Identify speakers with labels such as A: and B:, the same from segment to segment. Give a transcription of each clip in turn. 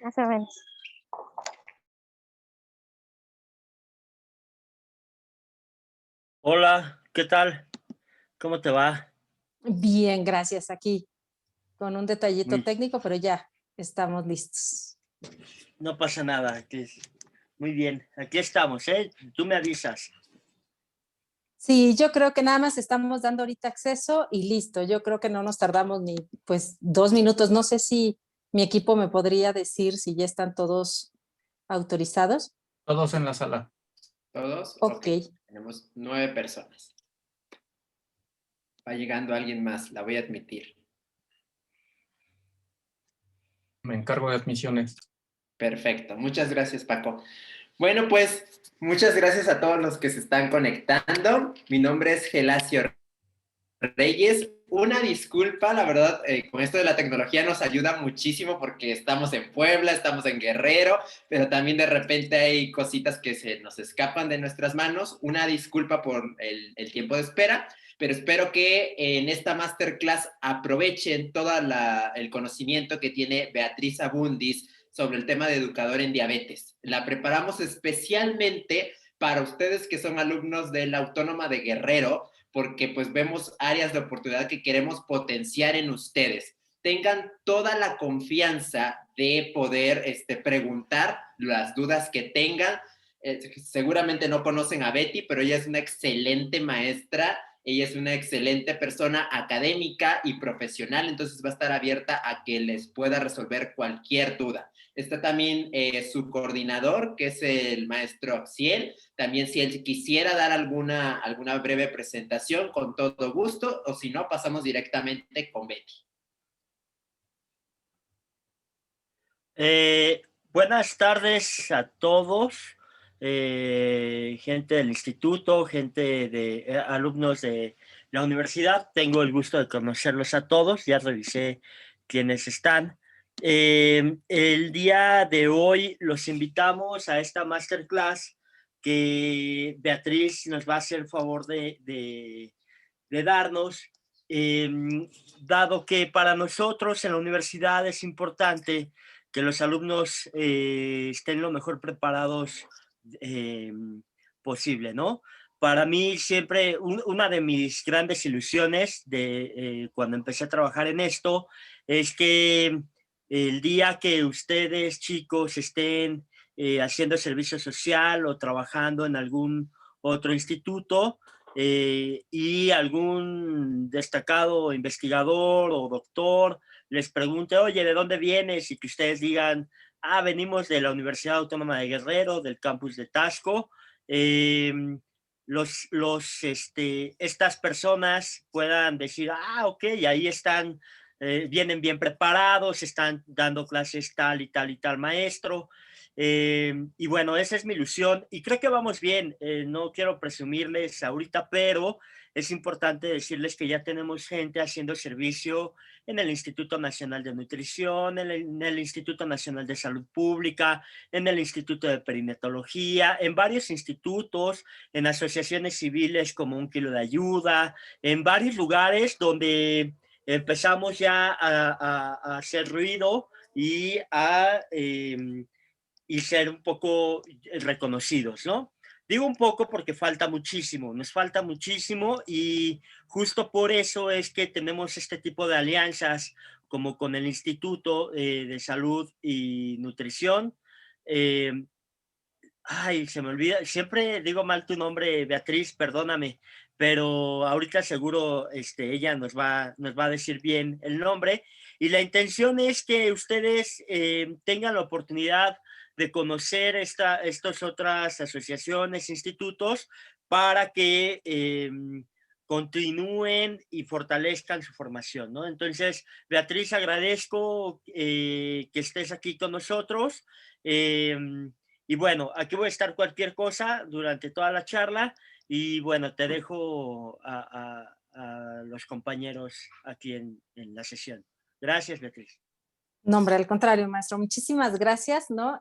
A: Más o menos.
B: Hola, ¿qué tal? ¿Cómo te va?
C: Bien, gracias. Aquí con un detallito
B: Muy,
C: técnico, pero ya estamos listos.
B: no pasa nada. Muy bien, aquí estamos, ¿eh? Tú me avisas.
C: Sí, yo creo que nada más estamos dando ahorita acceso y listo. Yo creo que no nos tardamos ni pues 2 minutos. No sé si mi equipo me podría decir si ya están todos autorizados.
D: Todos en la sala.
E: ¿Todos?
C: Ok.
E: Ok. Tenemos 9 personas. Va llegando alguien más, la voy a admitir.
D: Me encargo de admisiones.
E: Perfecto. Muchas gracias, Paco. Bueno, pues muchas gracias a todos los que se están conectando. Mi nombre es Gelacio Reyes. Una disculpa, la verdad, con esto de la tecnología nos ayuda muchísimo porque estamos en Puebla, estamos en Guerrero, pero también de repente hay cositas que se nos escapan de nuestras manos. Una disculpa por el tiempo de espera, pero espero que en esta masterclass aprovechen todo el conocimiento que tiene Beatriz Abundis sobre el tema de educador en diabetes. La preparamos especialmente para ustedes que son alumnos de la Autónoma de Guerrero, porque pues vemos áreas de oportunidad que queremos potenciar en ustedes. Tengan toda la confianza de poder preguntar las dudas que tengan. Seguramente no conocen a Betty, pero ella es una excelente maestra, ella es una excelente persona académica y profesional, entonces va a estar abierta a que les pueda resolver cualquier duda. Está también su coordinador, que es el maestro Axiel. También si él quisiera dar alguna breve presentación, con todo gusto, o si no, pasamos directamente con Betty.
B: Buenas tardes a todos, gente del instituto, gente de alumnos de la universidad. Tengo el gusto de conocerlos a todos, ya revisé quiénes están. El día de hoy los invitamos a esta masterclass que Beatriz nos va a hacer el favor de darnos, eh, dado que para nosotros en la universidad es importante que los alumnos estén lo mejor preparados eh, posible, ¿no? Para mí siempre una de mis grandes ilusiones de cuando empecé a trabajar en esto es que el día que ustedes, chicos, estén haciendo servicio social o trabajando en algún otro instituto y algún destacado investigador o doctor les pregunte, oye, ¿de dónde vienes? Y que ustedes digan, ah, venimos de la Universidad Autónoma de Guerrero, del campus de Tasco. Eh, estas personas puedan decir, ah, ok, ahí están, vienen bien preparados, están dando clases tal y tal y tal maestro. Y bueno, esa es mi ilusión y creo que vamos bien. No quiero presumirles ahorita, pero es importante decirles que ya tenemos gente haciendo servicio en el Instituto Nacional de Nutrición, en el Instituto Nacional de Salud Pública, en el Instituto de Perinatología, en varios institutos, en asociaciones civiles como Un Kilo de Ayuda, en varios lugares donde empezamos ya a hacer ruido y ser un poco reconocidos, ¿no? Digo un poco porque falta muchísimo, nos falta muchísimo y justo por eso es que tenemos este tipo de alianzas como con el Instituto de Salud y Nutrición. Eh, Ay, se me olvida, siempre digo mal tu nombre, Beatriz, perdóname, pero ahorita seguro ella nos va a decir bien el nombre. Y la intención es que ustedes tengan la oportunidad de conocer estas otras asociaciones, institutos, para que continúen y fortalezcan su formación, ¿no? Entonces, Beatriz, agradezco que estés aquí con nosotros. Eh, y bueno, aquí voy a estar cualquier cosa durante toda la charla y bueno, te dejo a los compañeros aquí en la sesión. Gracias, Beatriz.
C: No, hombre, al contrario, maestro, muchísimas gracias, ¿no?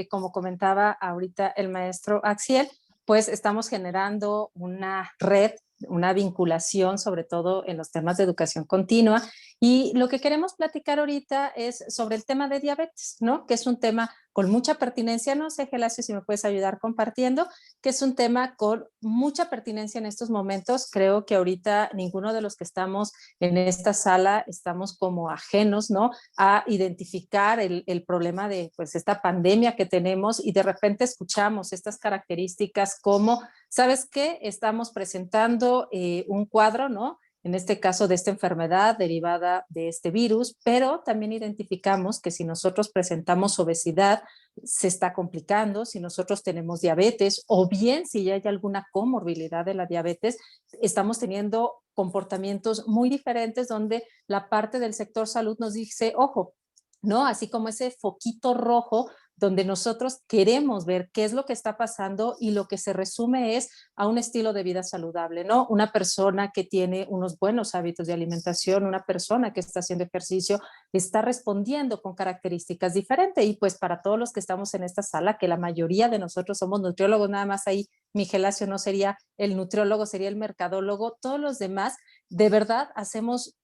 C: Como comentaba ahorita el maestro Axiel, pues estamos generando una red, una vinculación, sobre todo en los temas de educación continua, Y lo que queremos platicar ahorita es sobre el tema de diabetes, ¿no? Que es un tema con mucha pertinencia, no sé, Gelacio, si me puedes ayudar compartiendo, que es un tema con mucha pertinencia en estos momentos. Creo que ahorita ninguno de los que estamos en esta sala estamos como ajenos, ¿no? A identificar el problema de pues esta pandemia que tenemos y de repente escuchamos estas características como, ¿sabes qué? Estamos presentando un cuadro, ¿no? En este caso de esta enfermedad derivada de este virus, pero también identificamos que si nosotros presentamos obesidad, se está complicando, si nosotros tenemos diabetes o bien si ya hay alguna comorbilidad de la diabetes, estamos teniendo comportamientos muy diferentes donde la parte del sector salud nos dice, ojo, ¿no? Así como ese foquito rojo donde nosotros queremos ver qué es lo que está pasando y lo que se resume es a un estilo de vida saludable, ¿no? Una persona que tiene unos buenos hábitos de alimentación, una persona que está haciendo ejercicio, está respondiendo con características diferentes. Y pues para todos los que estamos en esta sala, que la mayoría de nosotros somos nutriólogos, nada más ahí mi Gelacio no sería el nutriólogo, sería el mercadólogo, todos los demás, de verdad hacemos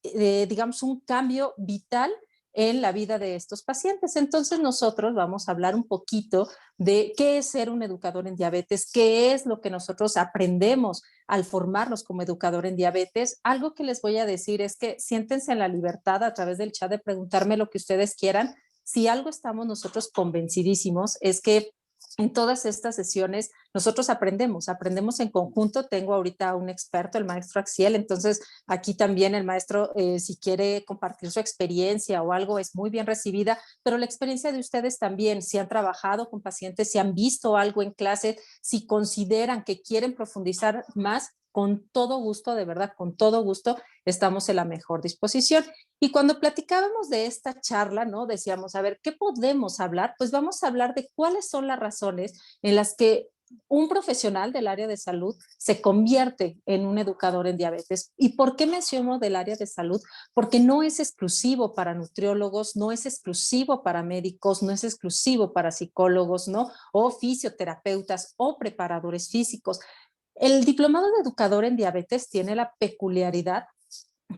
C: digamos, un cambio vital en la vida de estos pacientes. Entonces nosotros vamos a hablar un poquito de qué es ser un educador en diabetes, qué es lo que nosotros aprendemos al formarnos como educador en diabetes. Algo que les voy a decir es que siéntense en la libertad a través del chat de preguntarme lo que ustedes quieran. Si algo estamos nosotros convencidísimos es que en todas estas sesiones nosotros aprendemos en conjunto. Tengo ahorita un experto, el maestro Axiel, entonces aquí también el maestro, si quiere compartir su experiencia o algo, es muy bien recibida, pero la experiencia de ustedes también, si han trabajado con pacientes, si han visto algo en clase, si consideran que quieren profundizar más, con todo gusto, de verdad, con todo gusto, estamos en la mejor disposición. Y cuando platicábamos de esta charla, ¿no? Decíamos, a ver, ¿qué podemos hablar? Pues vamos a hablar de cuáles son las razones en las que un profesional del área de salud se convierte en un educador en diabetes. ¿Y por qué menciono del área de salud? Porque no es exclusivo para nutriólogos, no es exclusivo para médicos, no es exclusivo para psicólogos, ¿no? O fisioterapeutas o preparadores físicos. El diplomado de educador en diabetes tiene la peculiaridad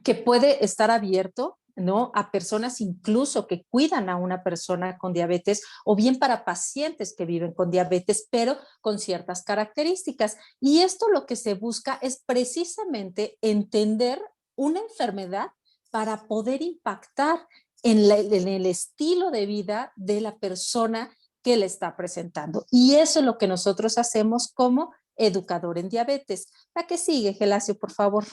C: que puede estar abierto, ¿no? A personas incluso que cuidan a una persona con diabetes o bien para pacientes que viven con diabetes, pero con ciertas características. Y esto lo que se busca es precisamente entender una enfermedad para poder impactar en el estilo de vida de la persona que le está presentando. Y eso es lo que nosotros hacemos como educador en diabetes. La que sigue, Gelacio, por favor.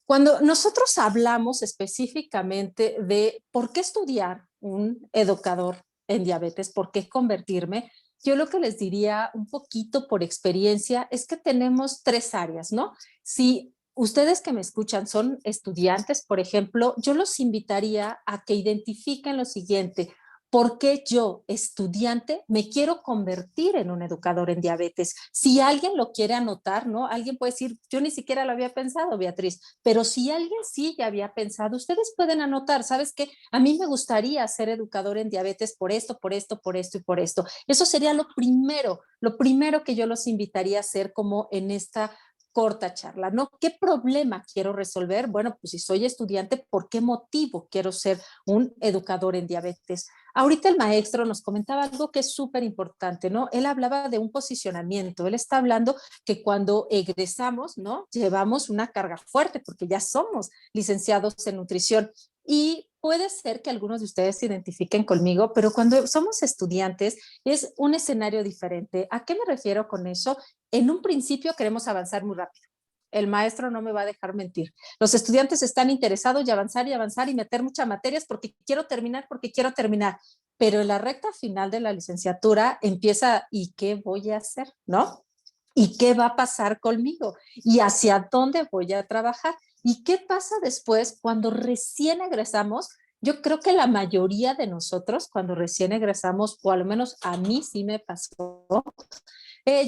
C: Cuando nosotros hablamos específicamente de por qué estudiar un educador en diabetes, por qué convertirme, yo lo que les diría un poquito por experiencia es que tenemos tres áreas, ¿no? Si ustedes que me escuchan son estudiantes, por ejemplo, yo los invitaría a que identifiquen lo siguiente. ¿Por qué yo, estudiante, me quiero convertir en un educador en diabetes? Si alguien lo quiere anotar, ¿no? Alguien puede decir, yo ni siquiera lo había pensado, Beatriz, pero si alguien sí ya había pensado, ustedes pueden anotar, ¿sabes qué? A mí me gustaría ser educador en diabetes por esto, por esto, por esto y por esto. Eso sería lo primero que yo los invitaría a hacer como en esta corta charla, ¿no? ¿Qué problema quiero resolver? Bueno, pues si soy estudiante, ¿por qué motivo quiero ser un educador en diabetes? Ahorita el maestro nos comentaba algo que es súper importante, ¿no? Él hablaba de un posicionamiento, él está hablando que cuando egresamos, ¿no? Llevamos una carga fuerte porque ya somos licenciados en nutrición y puede ser que algunos de ustedes se identifiquen conmigo, pero cuando somos estudiantes es un escenario diferente. ¿A qué me refiero con eso? En un principio queremos avanzar muy rápido. El maestro no me va a dejar mentir. Los estudiantes están interesados y avanzar y meter muchas materias porque quiero terminar, Pero en la recta final de la licenciatura empieza, ¿y qué voy a hacer? ¿No? ¿Y qué va a pasar conmigo? ¿Y hacia dónde voy a trabajar? ¿Y qué pasa después cuando recién egresamos? Yo creo que la mayoría de nosotros, cuando recién egresamos, o al menos a mí sí me pasó,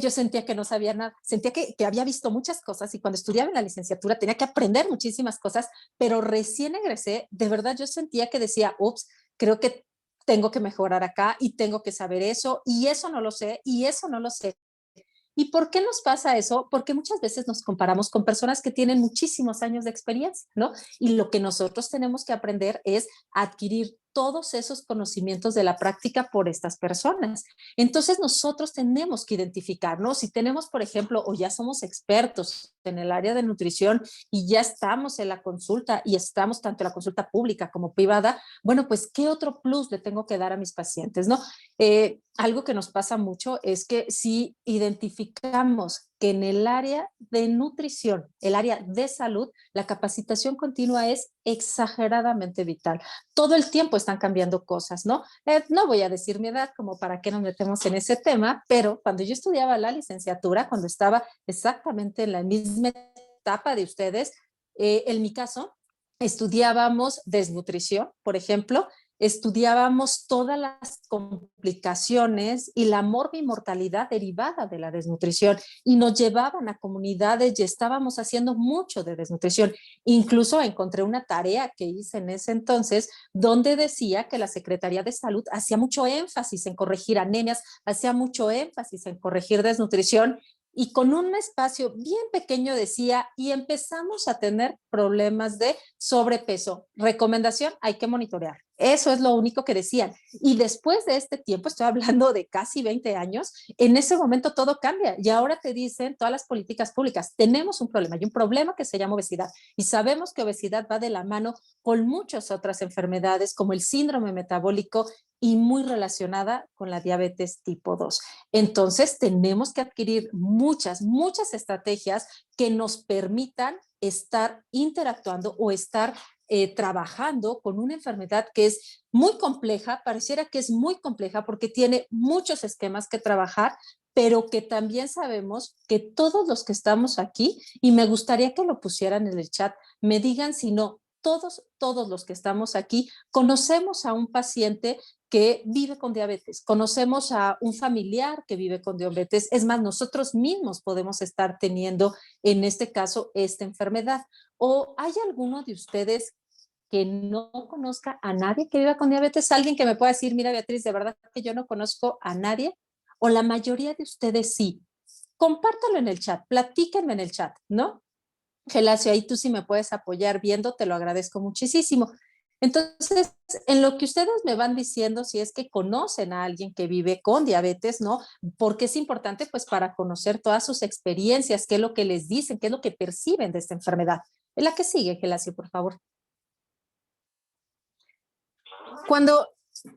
C: yo sentía que no sabía nada, sentía que había visto muchas cosas y cuando estudiaba en la licenciatura tenía que aprender muchísimas cosas, pero recién egresé, de verdad yo sentía que decía, ups, creo que tengo que mejorar acá y tengo que saber eso y eso no lo sé y eso no lo sé. ¿Y por qué nos pasa eso? Porque muchas veces nos comparamos con personas que tienen muchísimos años de experiencia, ¿no? Y lo que nosotros tenemos que aprender es adquirir todos esos conocimientos de la práctica por estas personas. Entonces nosotros tenemos que identificarnos. Si tenemos, por ejemplo, o ya somos expertos en el área de nutrición y ya estamos en la consulta y estamos tanto en la consulta pública como privada, bueno, pues ¿qué otro plus le tengo que dar a mis pacientes, no? Algo que nos pasa mucho es que si identificamos que en el área de nutrición, el área de salud, la capacitación continua es exageradamente vital. Todo el tiempo están cambiando cosas, ¿no? No voy a decir mi edad como para qué nos metemos en ese tema, pero cuando yo estudiaba la licenciatura, cuando estaba exactamente en la misma etapa de ustedes, en mi caso, estudiábamos desnutrición, por ejemplo, estudiábamos todas las complicaciones y la morbimortalidad derivada de la desnutrición y nos llevaban a comunidades y estábamos haciendo mucho de desnutrición. Incluso encontré una tarea que hice en ese entonces donde decía que la Secretaría de Salud hacía mucho énfasis en corregir anemias, hacía mucho énfasis en corregir desnutrición y con un espacio bien pequeño decía, y empezamos a tener problemas de sobrepeso. Recomendación, hay que monitorear. Eso es lo único que decían. Y después de este tiempo, estoy hablando de casi 20 años, en ese momento todo cambia. Y ahora te dicen todas las políticas públicas, tenemos un problema, hay un problema que se llama obesidad. Y sabemos que obesidad va de la mano con muchas otras enfermedades, como el síndrome metabólico y muy relacionada con la diabetes tipo 2. Entonces, tenemos que adquirir muchas estrategias que nos permitan estar interactuando o estar trabajando con una enfermedad que es muy compleja, pareciera que es muy compleja porque tiene muchos esquemas que trabajar, pero que también sabemos que todos los que estamos aquí, y me gustaría que lo pusieran en el chat, me digan si no, todos los que estamos aquí conocemos a un paciente que vive con diabetes, conocemos a un familiar que vive con diabetes, es más, nosotros mismos podemos estar teniendo en este caso esta enfermedad. ¿O hay alguno de ustedes que no conozca a nadie que viva con diabetes? Alguien que me pueda decir, mira Beatriz, de verdad que yo no conozco a nadie, o la mayoría de ustedes sí. Compártalo en el chat, platíquenme en el chat, ¿no? Gelacio, ahí tú sí me puedes apoyar viendo, te lo agradezco muchísimo. Entonces, en lo que ustedes me van diciendo, si es que conocen a alguien que vive con diabetes, ¿no? Porque es importante, pues, para conocer todas sus experiencias, qué es lo que les dicen, qué es lo que perciben de esta enfermedad. En la que sigue, Gelacio, por favor. Cuando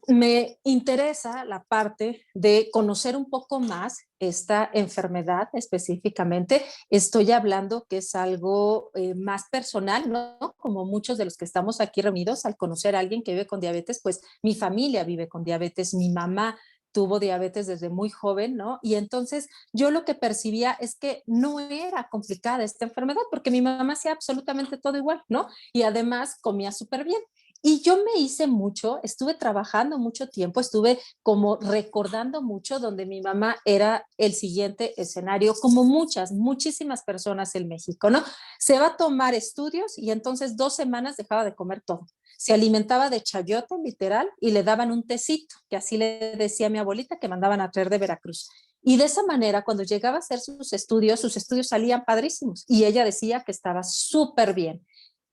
C: me interesa la parte de conocer un poco más esta enfermedad específicamente, estoy hablando que es algo más personal, ¿no? Como muchos de los que estamos aquí reunidos, al conocer a alguien que vive con diabetes, pues mi familia vive con diabetes, mi mamá tuvo diabetes desde muy joven, ¿no? Y entonces yo lo que percibía es que no era complicada esta enfermedad porque mi mamá hacía absolutamente todo igual, ¿no? Y además comía súper bien. Y yo me hice mucho, estuve trabajando mucho tiempo, estuve como recordando mucho donde mi mamá era el siguiente escenario, como muchísimas personas en México, ¿no? Se va a tomar estudios y entonces 2 semanas dejaba de comer todo. Se alimentaba de chayote, literal, y le daban un tecito, que así le decía a mi abuelita que mandaban a traer de Veracruz. Y de esa manera, cuando llegaba a hacer sus estudios salían padrísimos. Y ella decía que estaba súper bien.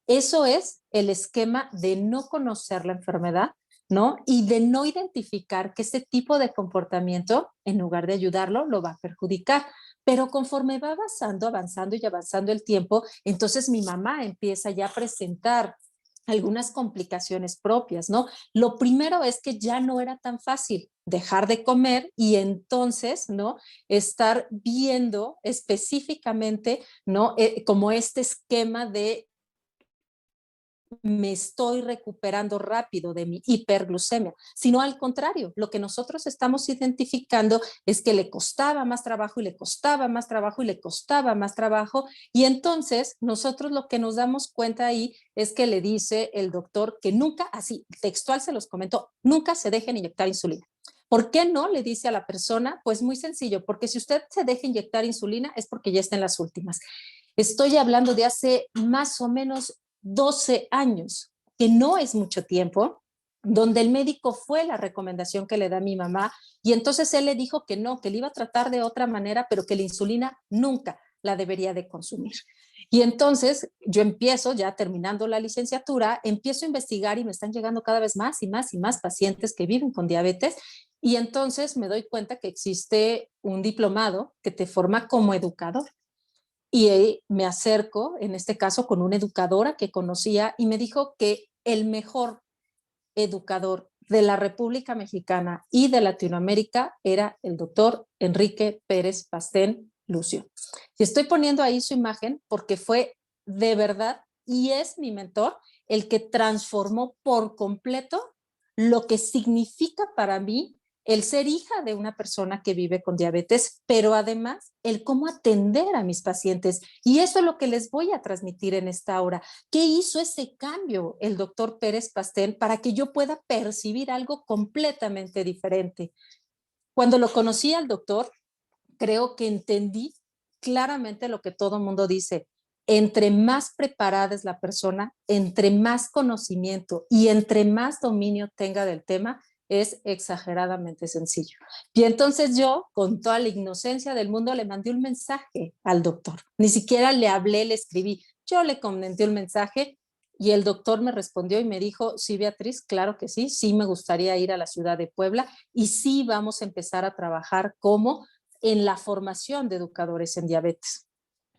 C: Eso es el esquema de no conocer la enfermedad, ¿no? Y de no identificar que ese tipo de comportamiento, en lugar de ayudarlo, lo va a perjudicar. Pero conforme va avanzando el tiempo, entonces mi mamá empieza ya a presentar algunas complicaciones propias, ¿no? Lo primero es que ya no era tan fácil dejar de comer y entonces, ¿no? Estar viendo específicamente, ¿no? Como este esquema de me estoy recuperando rápido de mi hiperglucemia, sino al contrario, lo que nosotros estamos identificando es que le costaba más trabajo y le costaba más trabajo y le costaba más trabajo, y entonces nosotros lo que nos damos cuenta ahí es que le dice el doctor que nunca, así textual se los comento, nunca se dejen inyectar insulina. ¿Por qué no? Le dice a la persona, pues muy sencillo, porque si usted se deja inyectar insulina es porque ya está en las últimas. Estoy hablando de hace más o menos 12 años, que no es mucho tiempo, donde el médico fue la recomendación que le da mi mamá, y entonces él le dijo que no, que le iba a tratar de otra manera, pero que la insulina nunca la debería de consumir. Y entonces yo empiezo, ya terminando la licenciatura, empiezo a investigar y me están llegando cada vez más y más y más pacientes que viven con diabetes, y entonces me doy cuenta que existe un diplomado que te forma como educador. Y me acerco, en este caso, con una educadora que conocía y me dijo que el mejor educador de la República Mexicana y de Latinoamérica era el doctor Enrique Pérez Pastén Lucio. Y estoy poniendo ahí su imagen porque fue de verdad y es mi mentor el que transformó por completo lo que significa para mí el ser hija de una persona que vive con diabetes, pero además el cómo atender a mis pacientes. Y eso es lo que les voy a transmitir en esta hora. ¿Qué hizo ese cambio el doctor Pérez Pastén para que yo pueda percibir algo completamente diferente? Cuando lo conocí al doctor, creo que entendí claramente lo que todo mundo dice. Entre más preparada es la persona, entre más conocimiento y entre más dominio tenga del tema, es exageradamente sencillo. Y entonces yo, con toda la inocencia del mundo, le mandé un mensaje al doctor. Ni siquiera le hablé, le escribí. Yo le comenté un mensaje y el doctor me respondió y me dijo, sí, Beatriz, claro que sí, sí me gustaría ir a la ciudad de Puebla y sí vamos a empezar a trabajar como en la formación de educadores en diabetes.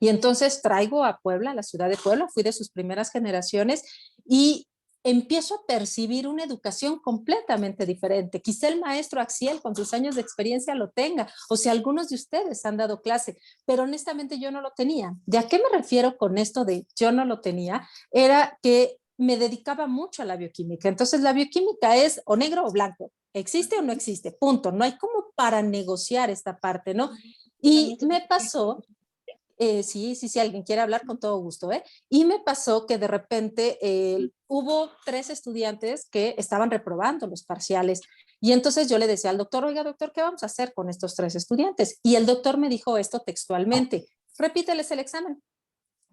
C: Y entonces traigo a Puebla, a la ciudad de Puebla, fui de sus primeras generaciones y empiezo a percibir una educación completamente diferente. Quizá el maestro Axiel con sus años de experiencia lo tenga, o si algunos de ustedes han dado clase, pero honestamente yo no lo tenía. ¿De a qué me refiero con esto de yo no lo tenía? Era que me dedicaba mucho a la bioquímica. Entonces la bioquímica es o negro o blanco, existe o no existe, punto. No hay como para negociar esta parte, ¿no? Y me pasó sí, alguien quiere hablar con todo gusto, ¿eh? Y me pasó que de repente hubo 3 estudiantes que estaban reprobando los parciales. Y entonces yo le decía al doctor, oiga, doctor, ¿qué vamos a hacer con estos 3 estudiantes? Y el doctor me dijo esto textualmente, repíteles el examen.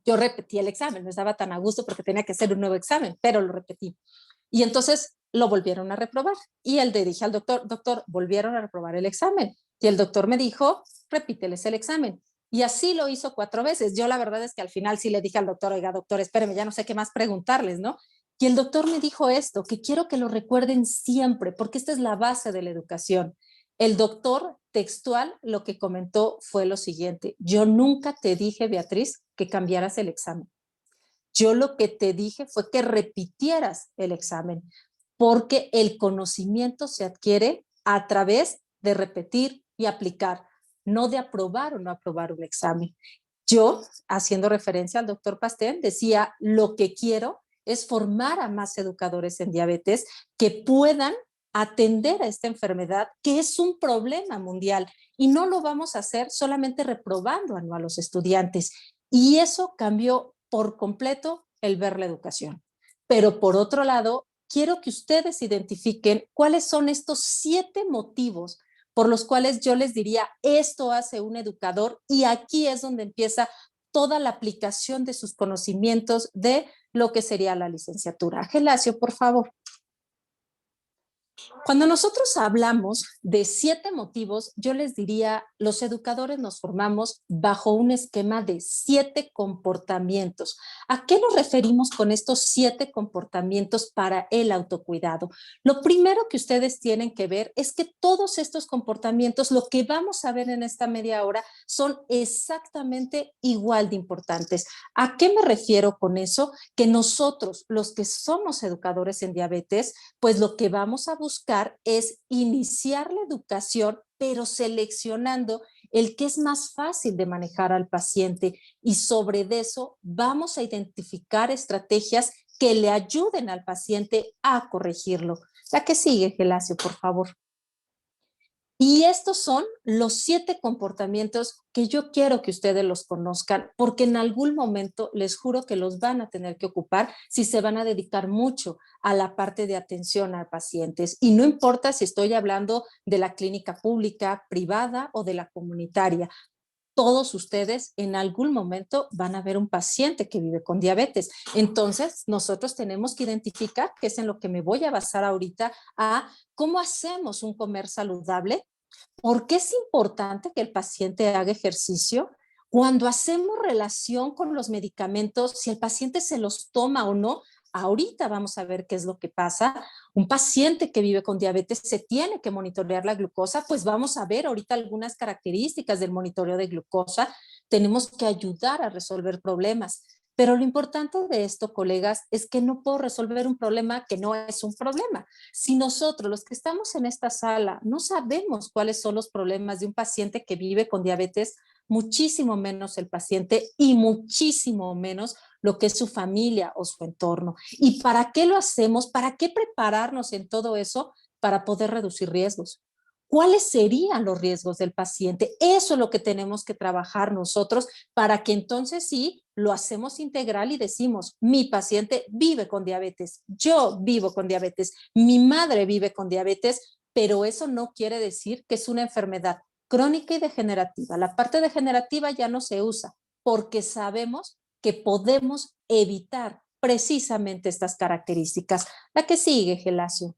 C: Yo repetí el examen, no estaba tan a gusto porque tenía que hacer un nuevo examen, pero lo repetí. Y entonces lo volvieron a reprobar. Y él le dije al doctor, doctor, volvieron a reprobar el examen. Y el doctor me dijo, repíteles el examen. Y así lo hizo 4 veces. Yo la verdad es que al final sí le dije al doctor, oiga, doctor, espéreme, ya no sé qué más preguntarles, ¿no? Y el doctor me dijo esto, que quiero que lo recuerden siempre, porque esta es la base de la educación. El doctor textual lo que comentó fue lo siguiente, yo nunca te dije, Beatriz, que cambiaras el examen. Yo lo que te dije fue que repitieras el examen, porque el conocimiento se adquiere a través de repetir y aplicar, no de aprobar o no aprobar un examen. Yo, haciendo referencia al doctor Pastén, decía, lo que quiero es formar a más educadores en diabetes que puedan atender a esta enfermedad que es un problema mundial y no lo vamos a hacer solamente reprobando a los estudiantes. Y eso cambió por completo el ver la educación. Pero por otro lado, quiero que ustedes identifiquen cuáles son estos 7 motivos por los cuales yo les diría, esto hace un educador y aquí es donde empieza toda la aplicación de sus conocimientos de lo que sería la licenciatura. Gelacio, por favor. Cuando nosotros hablamos de 7 motivos, yo les diría, los educadores nos formamos bajo un esquema de 7 comportamientos. ¿A qué nos referimos con estos 7 comportamientos para el autocuidado? Lo primero que ustedes tienen que ver es que todos estos comportamientos, lo que vamos a ver en esta media hora, son exactamente igual de importantes. ¿A qué me refiero con eso? Que nosotros, los que somos educadores en diabetes, pues lo que vamos a buscar es iniciar la educación, pero seleccionando el que es más fácil de manejar al paciente y sobre eso vamos a identificar estrategias que le ayuden al paciente a corregirlo. La que sigue, Gelacio, por favor. Y estos son los 7 comportamientos que yo quiero que ustedes los conozcan, porque en algún momento les juro que los van a tener que ocupar si se van a dedicar mucho a la parte de atención a pacientes. Y no importa si estoy hablando de la clínica pública, privada o de la comunitaria. todos ustedes en algún momento van a ver un paciente que vive con diabetes. Entonces, nosotros tenemos que identificar, que es en lo que me voy a basar ahorita, a cómo hacemos un comer saludable. ¿Por qué es importante que el paciente haga ejercicio? Cuando hacemos relación con los medicamentos, si el paciente se los toma o no, ahorita vamos a ver qué es lo que pasa. Un paciente que vive con diabetes se tiene que monitorear la glucosa, pues vamos a ver ahorita algunas características del monitoreo de glucosa. Tenemos que ayudar a resolver problemas. Pero lo importante de esto, colegas, es que no puedo resolver un problema que no es un problema. Si nosotros, los que estamos en esta sala, no sabemos cuáles son los problemas de un paciente que vive con diabetes, muchísimo menos el paciente y muchísimo menos lo que es su familia o su entorno. ¿Y para qué lo hacemos? ¿Para qué prepararnos en todo eso? Para poder reducir riesgos. ¿Cuáles serían los riesgos del paciente? Eso es lo que tenemos que trabajar nosotros para que entonces sí lo hacemos integral y decimos, mi paciente vive con diabetes, yo vivo con diabetes, mi madre vive con diabetes, pero eso no quiere decir que es una enfermedad crónica y degenerativa. La parte degenerativa ya no se usa porque sabemos que podemos evitar precisamente estas características. La que sigue, Gelacio.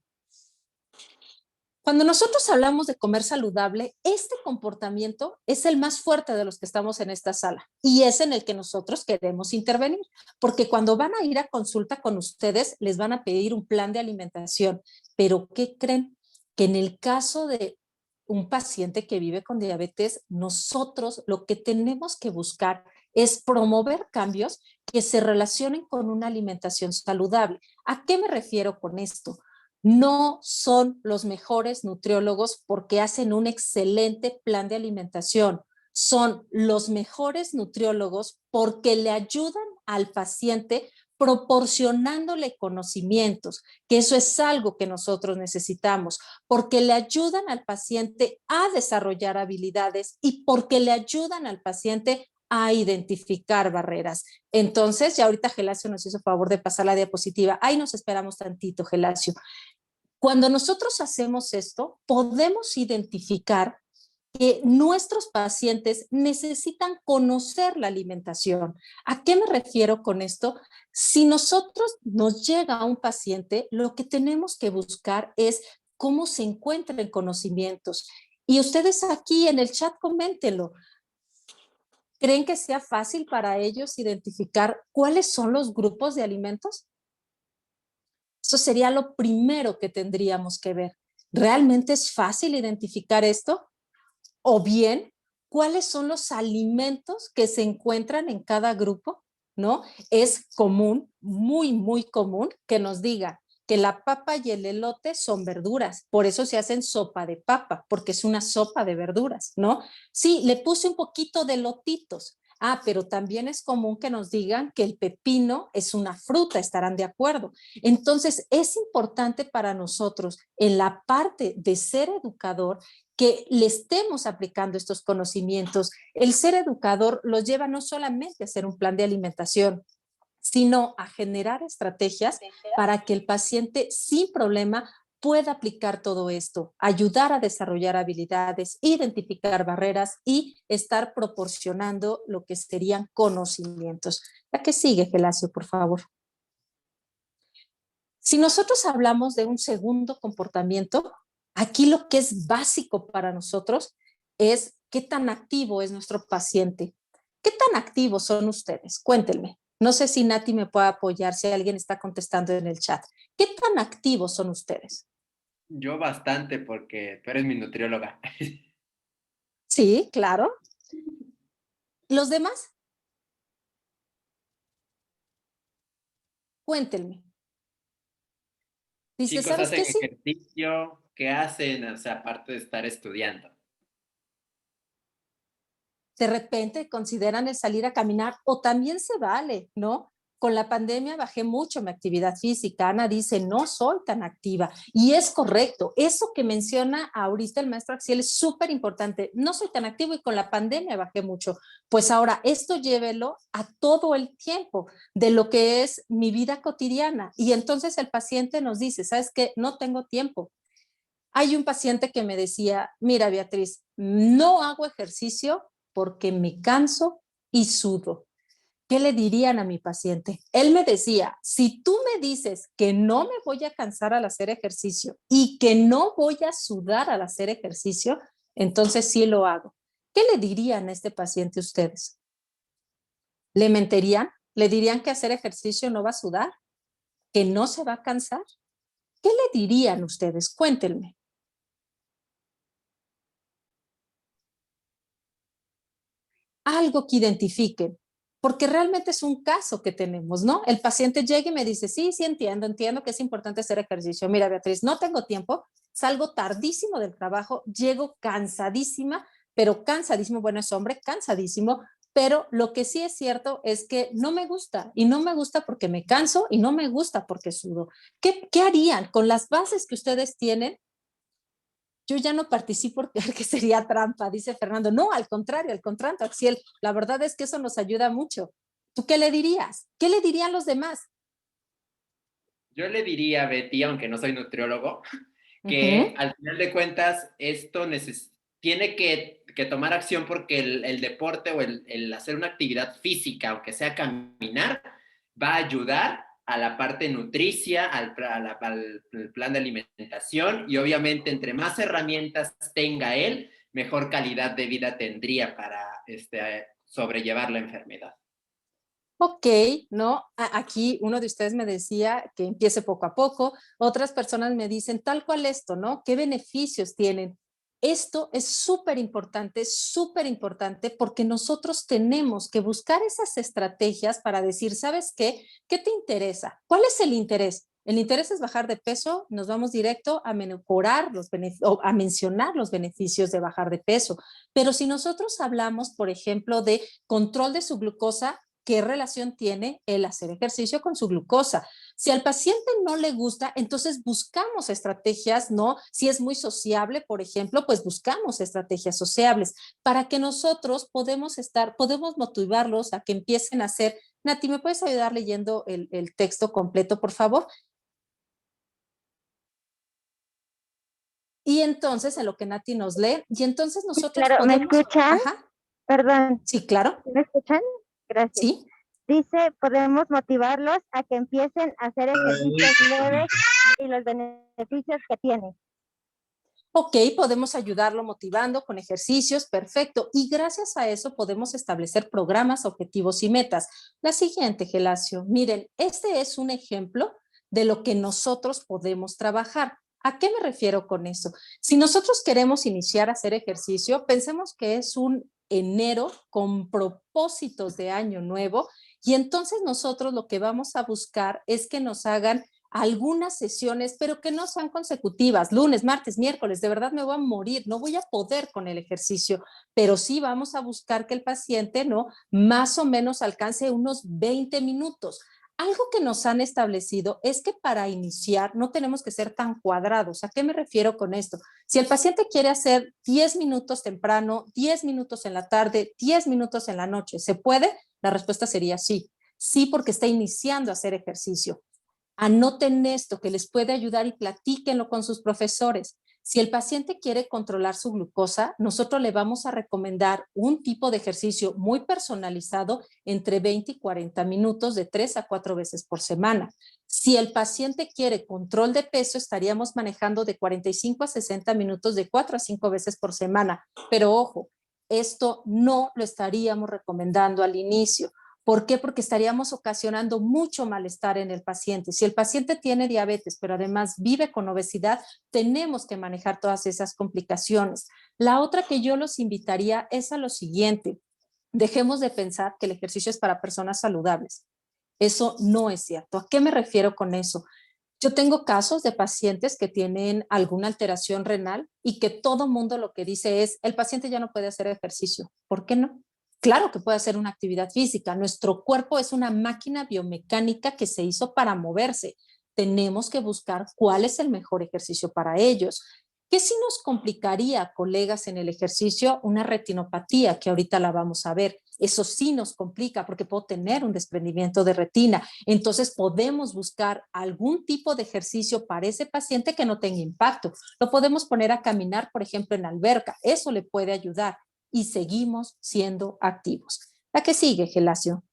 C: Cuando nosotros hablamos de comer saludable, este comportamiento es el más fuerte de los que estamos en esta sala y es en el que nosotros queremos intervenir, porque cuando van a ir a consulta con ustedes, les van a pedir un plan de alimentación. Pero ¿qué creen? Que en el caso de un paciente que vive con diabetes, nosotros lo que tenemos que buscar es promover cambios que se relacionen con una alimentación saludable. ¿A qué me refiero con esto? No son los mejores nutriólogos porque hacen un excelente plan de alimentación. Son los mejores nutriólogos porque le ayudan al paciente proporcionándole conocimientos, que eso es algo que nosotros necesitamos, porque le ayudan al paciente a desarrollar habilidades y porque le ayudan al paciente a identificar barreras. Entonces, ya ahorita Gelacio nos hizo favor de pasar la diapositiva. Ahí nos esperamos tantito, Gelacio. Cuando nosotros hacemos esto, podemos identificar que nuestros pacientes necesitan conocer la alimentación. ¿A qué me refiero con esto? Si nosotros nos llega a un paciente, lo que tenemos que buscar es cómo se encuentran conocimientos. Y ustedes aquí en el chat coméntenlo. ¿Creen que sea fácil para ellos identificar cuáles son los grupos de alimentos? Eso sería lo primero que tendríamos que ver. ¿Realmente es fácil identificar esto? O bien, ¿cuáles son los alimentos que se encuentran en cada grupo? ¿No? Es común, muy, muy común que nos diga que la papa y el elote son verduras, por eso se hacen sopa de papa, porque es una sopa de verduras, ¿no? Sí, le puse un poquito de elotitos. Ah, pero también es común que nos digan que el pepino es una fruta, estarán de acuerdo. Entonces, es importante para nosotros en la parte de ser educador que le estemos aplicando estos conocimientos. El ser educador los lleva no solamente a hacer un plan de alimentación, sino a generar estrategias para que el paciente sin problema pueda aplicar todo esto, ayudar a desarrollar habilidades, identificar barreras y estar proporcionando lo que serían conocimientos. La que sigue, Gelacio, por favor. Si nosotros hablamos de un segundo comportamiento, aquí lo que es básico para nosotros es qué tan activo es nuestro paciente. ¿Qué tan activos son ustedes? Cuéntenme. No sé si Nati me puede apoyar, si alguien está contestando en el chat. ¿Qué tan activos son ustedes?
E: Yo bastante, porque tú eres mi nutrióloga.
C: Sí, claro. ¿Los demás? Cuéntenme. Dice,
E: Chicos,
C: ¿sabes
E: hacen
C: qué? Sí,
E: ejercicio, ¿qué hacen? O sea, aparte de estar estudiando.
C: de repente consideran el salir a caminar o también se vale, ¿no? Con la pandemia bajé mucho mi actividad física. Ana dice, no soy tan activa. Y es correcto. Eso que menciona ahorita el maestro Axiel es súper importante. No soy tan activo y con la pandemia bajé mucho. Pues ahora esto llévelo a todo el tiempo de lo que es mi vida cotidiana. Y entonces el paciente nos dice, ¿sabes qué? No tengo tiempo. Hay un paciente que me decía, mira Beatriz, no hago ejercicio porque me canso y sudo. ¿Qué le dirían a mi paciente? Él me decía, si tú me dices que no me voy a cansar al hacer ejercicio y que no voy a sudar al hacer ejercicio, entonces sí lo hago. ¿Qué le dirían a este paciente ustedes? ¿Le mentirían? ¿Le dirían que hacer ejercicio no va a sudar? ¿Que no se va a cansar? ¿Qué le dirían ustedes? Cuéntenme. Algo que identifiquen, porque realmente es un caso que tenemos, ¿no? El paciente llega y me dice, sí, sí entiendo que es importante hacer ejercicio. Mira, Beatriz, no tengo tiempo, salgo tardísimo del trabajo, llego cansadísima, pero cansadísimo, bueno, es hombre, cansadísimo, pero lo que sí es cierto es que no me gusta, y no me gusta porque me canso, y no me gusta porque sudo. ¿Qué harían con las bases que ustedes tienen? Yo ya no participo porque sería trampa, dice Fernando. No, al contrario, Axiel, la verdad es que eso nos ayuda mucho. ¿Tú qué le dirías? ¿Qué le dirían los demás?
E: Yo le diría a Betty, aunque no soy nutriólogo, que al final de cuentas esto tiene que tomar acción porque el deporte o el hacer una actividad física, aunque sea caminar, va a ayudar a la parte nutricia, al plan de alimentación, y obviamente entre más herramientas tenga él, mejor calidad de vida tendría para sobrellevar la enfermedad.
C: Ok, ¿no? Aquí uno de ustedes me decía que empiece poco a poco, otras personas me dicen tal cual esto, ¿no? ¿Qué beneficios tienen? Esto es súper importante porque nosotros tenemos que buscar esas estrategias para decir, ¿sabes qué? ¿Qué te interesa? ¿Cuál es el interés? El interés es bajar de peso, nos vamos directo a mejorar o a mencionar los beneficios de bajar de peso. Pero si nosotros hablamos, por ejemplo, de control de su glucosa, ¿qué relación tiene el hacer ejercicio con su glucosa? Si al paciente no le gusta, entonces buscamos estrategias, ¿no? Si es muy sociable, por ejemplo, pues buscamos estrategias sociables para que nosotros podemos motivarlos a que empiecen a hacer. Nati, ¿me puedes ayudar leyendo el texto completo, por favor? Y entonces, en lo que Nati nos lee, y entonces nosotros
A: claro,
C: podemos...
A: ¿me escuchan?
C: Ajá.
A: Perdón.
C: Sí, claro.
A: ¿Me escuchan? Gracias.
C: Sí.
A: Dice, podemos motivarlos a que empiecen a hacer ejercicios leves y los beneficios que tiene.
C: Ok, podemos ayudarlo motivando con ejercicios, perfecto. Y gracias a eso podemos establecer programas, objetivos y metas. La siguiente, Gelacio. Miren, este es un ejemplo de lo que nosotros podemos trabajar. ¿A qué me refiero con eso? Si nosotros queremos iniciar a hacer ejercicio, pensemos que es un enero con propósitos de año nuevo y entonces nosotros lo que vamos a buscar es que nos hagan algunas sesiones, pero que no sean consecutivas, lunes, martes, miércoles, de verdad me voy a morir, no voy a poder con el ejercicio, pero sí vamos a buscar que el paciente, ¿no? Más o menos alcance unos 20 minutos. Algo que nos han establecido es que para iniciar no tenemos que ser tan cuadrados. ¿A qué me refiero con esto? Si el paciente quiere hacer 10 minutos temprano, 10 minutos en la tarde, 10 minutos en la noche, ¿se puede? La respuesta sería sí. Sí, porque está iniciando a hacer ejercicio. Anoten esto que les puede ayudar y platíquenlo con sus profesores. Si el paciente quiere controlar su glucosa, nosotros le vamos a recomendar un tipo de ejercicio muy personalizado entre 20 y 40 minutos de 3 a 4 veces por semana. Si el paciente quiere control de peso, estaríamos manejando de 45 a 60 minutos de 4 a 5 veces por semana. Pero ojo, esto no lo estaríamos recomendando al inicio. ¿Por qué? Porque estaríamos ocasionando mucho malestar en el paciente. Si el paciente tiene diabetes, pero además vive con obesidad, tenemos que manejar todas esas complicaciones. La otra que yo los invitaría es a lo siguiente. Dejemos de pensar que el ejercicio es para personas saludables. Eso no es cierto. ¿A qué me refiero con eso? Yo tengo casos de pacientes que tienen alguna alteración renal y que todo mundo lo que dice es, el paciente ya no puede hacer ejercicio. ¿Por qué no? Claro que puede hacer una actividad física. Nuestro cuerpo es una máquina biomecánica que se hizo para moverse. Tenemos que buscar cuál es el mejor ejercicio para ellos. ¿Qué sí nos complicaría, colegas, en el ejercicio? Una retinopatía, que ahorita la vamos a ver. Eso sí nos complica porque puedo tener un desprendimiento de retina. Entonces podemos buscar algún tipo de ejercicio para ese paciente que no tenga impacto. Lo podemos poner a caminar, por ejemplo, en alberca. Eso le puede ayudar. y seguimos siendo activos. La que sigue, Gelacio.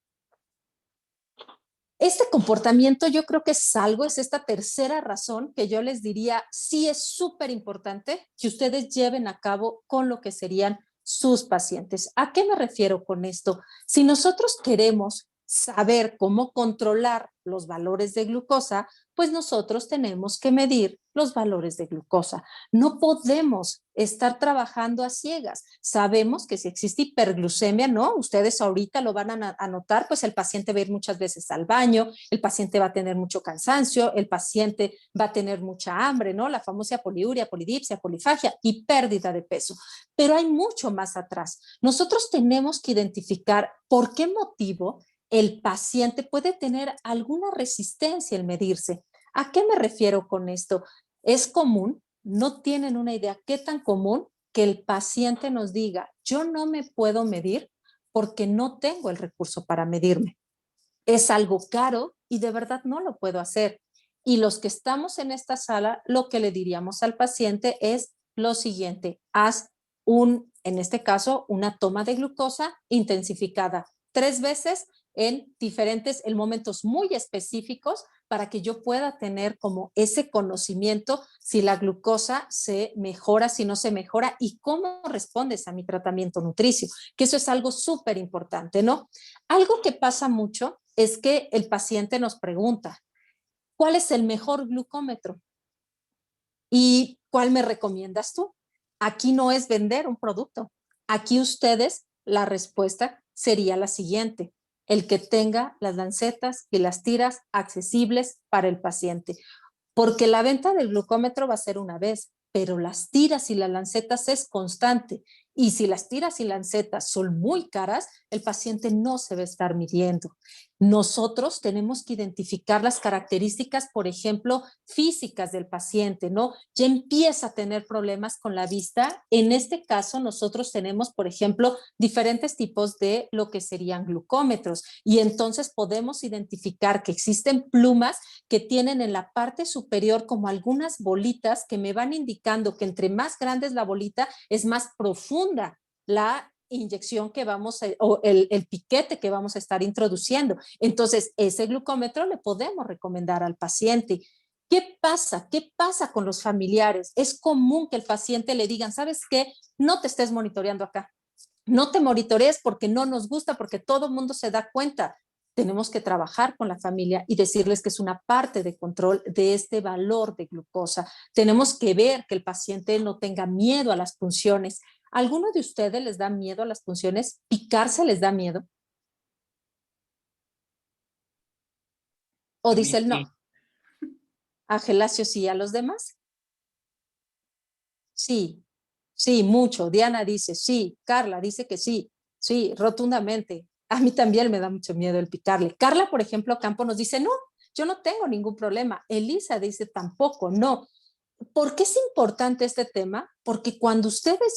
C: Este comportamiento yo creo que es esta tercera razón que yo les diría sí es súper importante que ustedes lleven a cabo con lo que serían sus pacientes. ¿A qué me refiero con esto? Si nosotros queremos saber cómo controlar los valores de glucosa, pues nosotros tenemos que medir los valores de glucosa. No podemos estar trabajando a ciegas. Sabemos que si existe hiperglucemia, ¿no? Ustedes ahorita lo van a notar, pues el paciente va a ir muchas veces al baño, el paciente va a tener mucho cansancio, el paciente va a tener mucha hambre, ¿no? La famosa poliuria, polidipsia, polifagia y pérdida de peso. Pero hay mucho más atrás. Nosotros tenemos que identificar por qué motivo el paciente puede tener alguna resistencia al medirse. ¿A qué me refiero con esto? Es común, no tienen una idea qué tan común que el paciente nos diga, yo no me puedo medir porque no tengo el recurso para medirme. Es algo caro y de verdad no lo puedo hacer. Y los que estamos en esta sala, lo que le diríamos al paciente es lo siguiente, haz en este caso, una toma de glucosa intensificada 3 veces en momentos muy específicos para que yo pueda tener como ese conocimiento si la glucosa se mejora, si no se mejora y cómo respondes a mi tratamiento nutricio, que eso es algo súper importante, ¿no? Algo que pasa mucho es que el paciente nos pregunta, ¿cuál es el mejor glucómetro? ¿Y cuál me recomiendas tú? Aquí no es vender un producto. Aquí ustedes, la respuesta sería la siguiente: el que tenga las lancetas y las tiras accesibles para el paciente. Porque la venta del glucómetro va a ser una vez, pero las tiras y las lancetas es constante. Y si las tiras y lancetas son muy caras, el paciente no se va a estar midiendo. Nosotros tenemos que identificar las características, por ejemplo, físicas del paciente, ¿no? Ya empieza a tener problemas con la vista. En este caso, nosotros tenemos, por ejemplo, diferentes tipos de lo que serían glucómetros. Y entonces podemos identificar que existen plumas que tienen en la parte superior como algunas bolitas que me van indicando que entre más grande es la bolita, es más profunda la inyección que o el piquete que vamos a estar introduciendo. Entonces, ese glucómetro le podemos recomendar al paciente. ¿Qué pasa? ¿Qué pasa con los familiares? Es común que el paciente le digan, ¿sabes qué? No te estés monitoreando acá. No te monitorees porque no nos gusta, porque todo el mundo se da cuenta. Tenemos que trabajar con la familia y decirles que es una parte de control de este valor de glucosa. Tenemos que ver que el paciente no tenga miedo a las punciones. ¿Alguno de ustedes les da miedo a las punciones? ¿Picarse les da miedo? ¿O
E: A mí
C: dicen
E: sí.
C: no? ¿A Gelacio sí? ¿A los demás? Sí, sí, mucho. Diana dice sí. Carla dice que sí. Sí, rotundamente. A mí también me da mucho miedo el picarle. Carla, por ejemplo, Campo nos dice no, yo no tengo ningún problema. Elisa dice tampoco, no. ¿Por qué es importante este tema? Porque cuando ustedes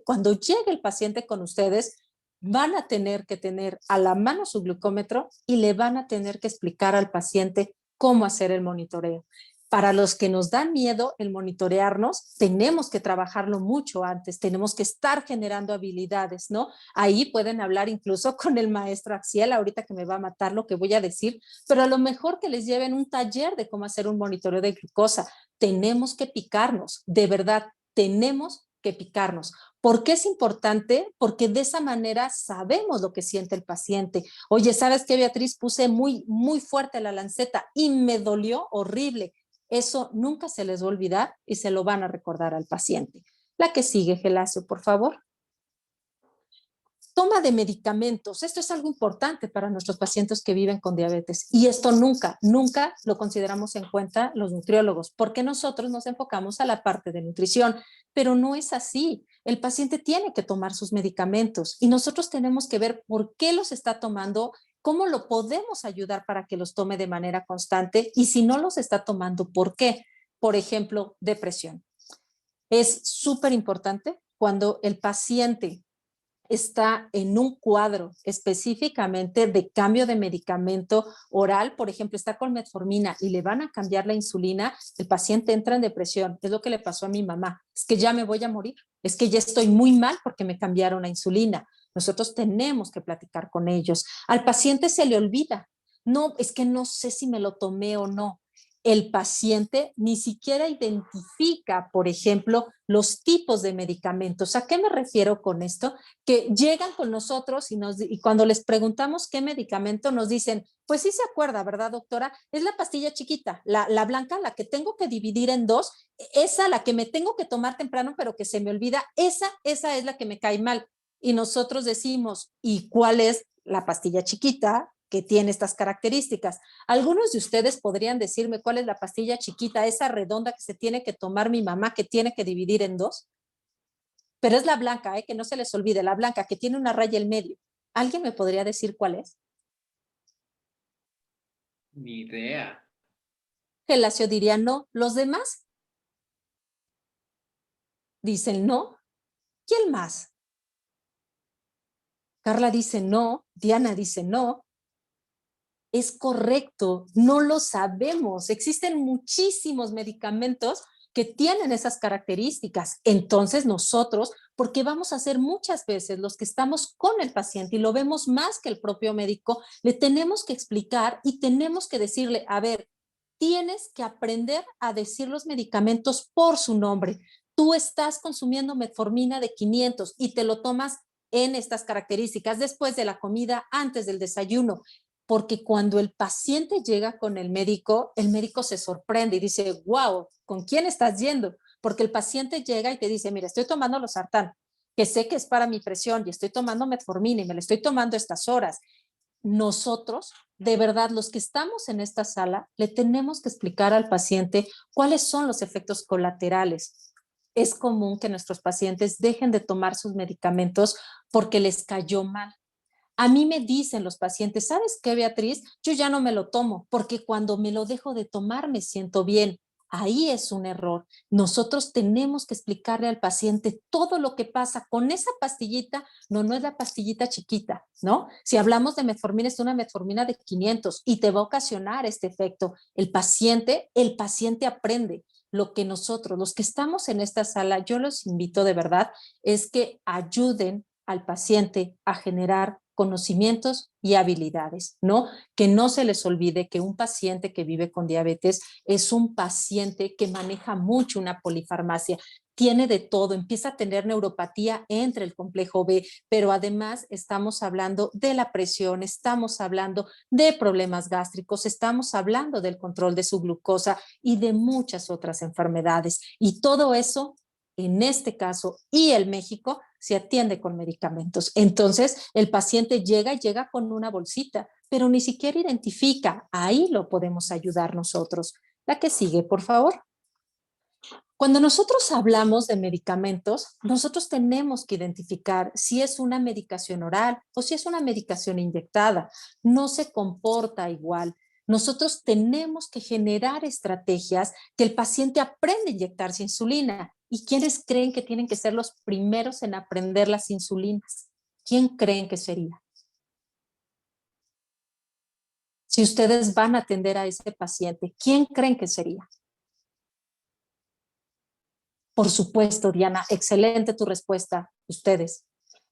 C: cuando llegue el paciente con ustedes, van a tener que tener a la mano su glucómetro y le van a tener que explicar al paciente cómo hacer el monitoreo. Para los que nos dan miedo el monitorearnos, tenemos que trabajarlo mucho antes, tenemos que estar generando habilidades, ¿no? Ahí pueden hablar incluso con el maestro Axiel, ahorita que me va a matar lo que voy a decir, pero a lo mejor que les lleven un taller de cómo hacer un monitoreo de glucosa. Tenemos que picarnos, de verdad, tenemos que picarnos. ¿Por qué es importante? Porque de esa manera sabemos lo que siente el paciente. Oye, ¿sabes qué, Beatriz? Puse muy, muy fuerte la lanceta y me dolió horrible. Eso nunca se les va a olvidar y se lo van a recordar al paciente. La que sigue, Gelacio, por favor. Toma de medicamentos. Esto es algo importante para nuestros pacientes que viven con diabetes. Y esto nunca, nunca lo consideramos en cuenta los nutriólogos, porque nosotros nos enfocamos a la parte de nutrición, pero no es así. El paciente tiene que tomar sus medicamentos y nosotros tenemos que ver por qué los está tomando, cómo lo podemos ayudar para que los tome de manera constante y si no los está tomando, ¿por qué? Por ejemplo, depresión. Es súper importante cuando el paciente está en un cuadro específicamente de cambio de medicamento oral, por ejemplo, está con metformina y le van a cambiar la insulina, el paciente entra en depresión. Es lo que le pasó a mi mamá. Es que ya me voy a morir. Es que ya estoy muy mal porque me cambiaron la insulina. Nosotros tenemos que platicar con ellos. Al paciente se le olvida. No, es que no sé si me lo tomé o no. El paciente ni siquiera identifica, por ejemplo, los tipos de medicamentos. ¿A qué me refiero con esto? Que llegan con nosotros y cuando les preguntamos qué medicamento nos dicen, pues sí se acuerda, ¿verdad, doctora? Es la pastilla chiquita, la blanca, la que tengo que dividir en dos, esa la que me tengo que tomar temprano, pero que se me olvida, esa es la que me cae mal. Y nosotros decimos, ¿y cuál es la pastilla chiquita que tiene estas características? Algunos de ustedes podrían decirme cuál es la pastilla chiquita, esa redonda que se tiene que tomar mi mamá, que tiene que dividir en dos. Pero es la blanca, que no se les olvide, la blanca que tiene una raya en medio. ¿Alguien me podría decir cuál es?
E: Ni idea.
C: Gelacio diría no. ¿Los demás? Dicen no. ¿Quién más? Carla dice no. Diana dice no. Es correcto, no lo sabemos. Existen muchísimos medicamentos que tienen esas características. Entonces nosotros, porque vamos a ser muchas veces los que estamos con el paciente y lo vemos más que el propio médico, le tenemos que explicar y tenemos que decirle, a ver, tienes que aprender a decir los medicamentos por su nombre. Tú estás consumiendo metformina de 500 y te lo tomas en estas características, después de la comida, antes del desayuno, porque cuando el paciente llega con el médico se sorprende y dice, wow, ¿con quién estás yendo? Porque el paciente llega y te dice, mira, estoy tomando losartán, que sé que es para mi presión, y estoy tomando metformina y me la estoy tomando estas horas. Nosotros, de verdad, los que estamos en esta sala, le tenemos que explicar al paciente cuáles son los efectos colaterales. Es común que nuestros pacientes dejen de tomar sus medicamentos porque les cayó mal. A mí me dicen los pacientes, ¿sabes qué, Beatriz? Yo ya no me lo tomo porque cuando me lo dejo de tomar me siento bien. Ahí es un error. Nosotros tenemos que explicarle al paciente todo lo que pasa con esa pastillita. No, no es la pastillita chiquita, ¿no? Si hablamos de metformina, es una metformina de 500 y te va a ocasionar este efecto. El paciente aprende. Lo que nosotros, los que estamos en esta sala, yo los invito de verdad, es que ayuden al paciente a generar conocimientos y habilidades, ¿no? Que no se les olvide que un paciente que vive con diabetes es un paciente que maneja mucho una polifarmacia, tiene de todo, empieza a tener neuropatía entre el complejo B, pero además estamos hablando de la presión, estamos hablando de problemas gástricos, estamos hablando del control de su glucosa y de muchas otras enfermedades. Y todo eso, en este caso, y en México, se atiende con medicamentos. Entonces, el paciente llega con una bolsita, pero ni siquiera identifica. Ahí lo podemos ayudar nosotros. La que sigue, por favor. Cuando nosotros hablamos de medicamentos, nosotros tenemos que identificar si es una medicación oral o si es una medicación inyectada. No se comporta igual. Nosotros tenemos que generar estrategias que el paciente aprenda a inyectarse insulina. ¿Y quiénes creen que tienen que ser los primeros en aprender las insulinas? ¿Quién creen que sería? Si ustedes van a atender a ese paciente, ¿quién creen que sería? Por supuesto, Diana, excelente tu respuesta. Ustedes,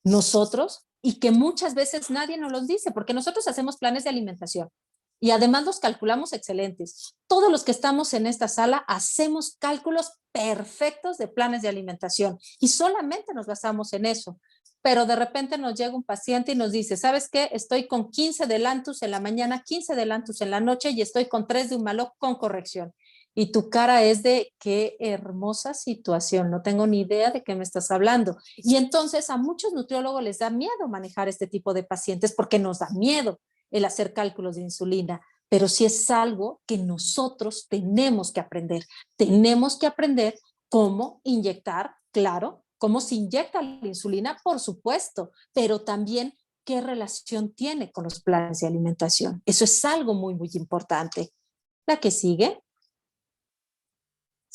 C: nosotros, y que muchas veces nadie nos los dice, porque nosotros hacemos planes de alimentación y además los calculamos excelentes. Todos los que estamos en esta sala hacemos cálculos perfectos de planes de alimentación y solamente nos basamos en eso. Pero de repente nos llega un paciente y nos dice, ¿sabes qué? Estoy con 15 de Lantus en la mañana, 15 de Lantus en la noche y estoy con 3 de Humalog con corrección. Y tu cara es de qué hermosa situación, no tengo ni idea de qué me estás hablando. Y entonces a muchos nutriólogos les da miedo manejar este tipo de pacientes porque nos da miedo el hacer cálculos de insulina, pero sí es algo que nosotros tenemos que aprender. Tenemos que aprender cómo inyectar, claro, cómo se inyecta la insulina, por supuesto, pero también qué relación tiene con los planes de alimentación. Eso es algo muy, muy importante. La que sigue.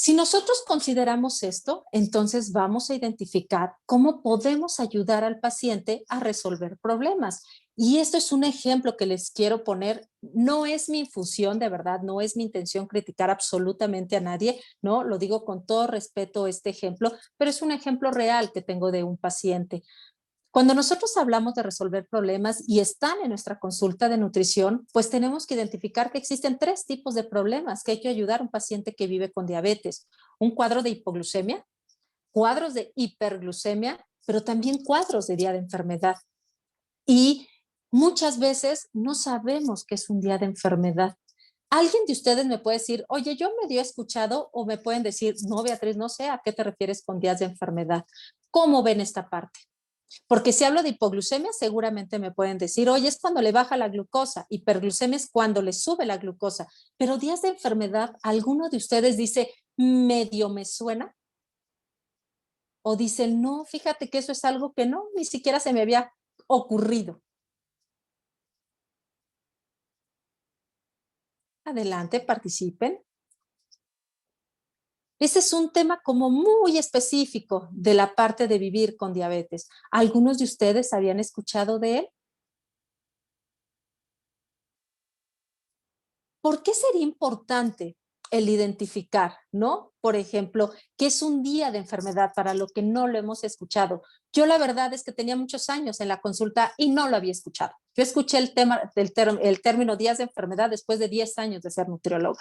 C: Si nosotros consideramos esto, entonces vamos a identificar cómo podemos ayudar al paciente a resolver problemas. Y esto es un ejemplo que les quiero poner. No es mi infusión, de verdad, no es mi intención criticar absolutamente a nadie, ¿no? Lo digo con todo respeto este ejemplo, pero es un ejemplo real que tengo de un paciente. Cuando nosotros hablamos de resolver problemas y están en nuestra consulta de nutrición, pues tenemos que identificar que existen 3 tipos de problemas que hay que ayudar a un paciente que vive con diabetes. Un cuadro de hipoglucemia, cuadros de hiperglucemia, pero también cuadros de día de enfermedad. Y muchas veces no sabemos qué es un día de enfermedad. ¿Alguien de ustedes me puede decir, oye, yo medio he escuchado, o me pueden decir, no, Beatriz, no sé a qué te refieres con días de enfermedad? ¿Cómo ven esta parte? Porque si hablo de hipoglucemia, seguramente me pueden decir, oye, es cuando le baja la glucosa, hiperglucemia es cuando le sube la glucosa, pero días de enfermedad, ¿alguno de ustedes dice, medio me suena? O dicen, no, fíjate que eso es algo que no, ni siquiera se me había ocurrido. Adelante, participen. Ese es un tema como muy específico de la parte de vivir con diabetes. ¿Algunos de ustedes habían escuchado de él? ¿Por qué sería importante el identificar, ¿no? Por ejemplo, ¿qué es un día de enfermedad para lo que no lo hemos escuchado? Yo la verdad es que tenía muchos años en la consulta y no lo había escuchado. Yo escuché el término días de enfermedad después de 10 años de ser nutrióloga.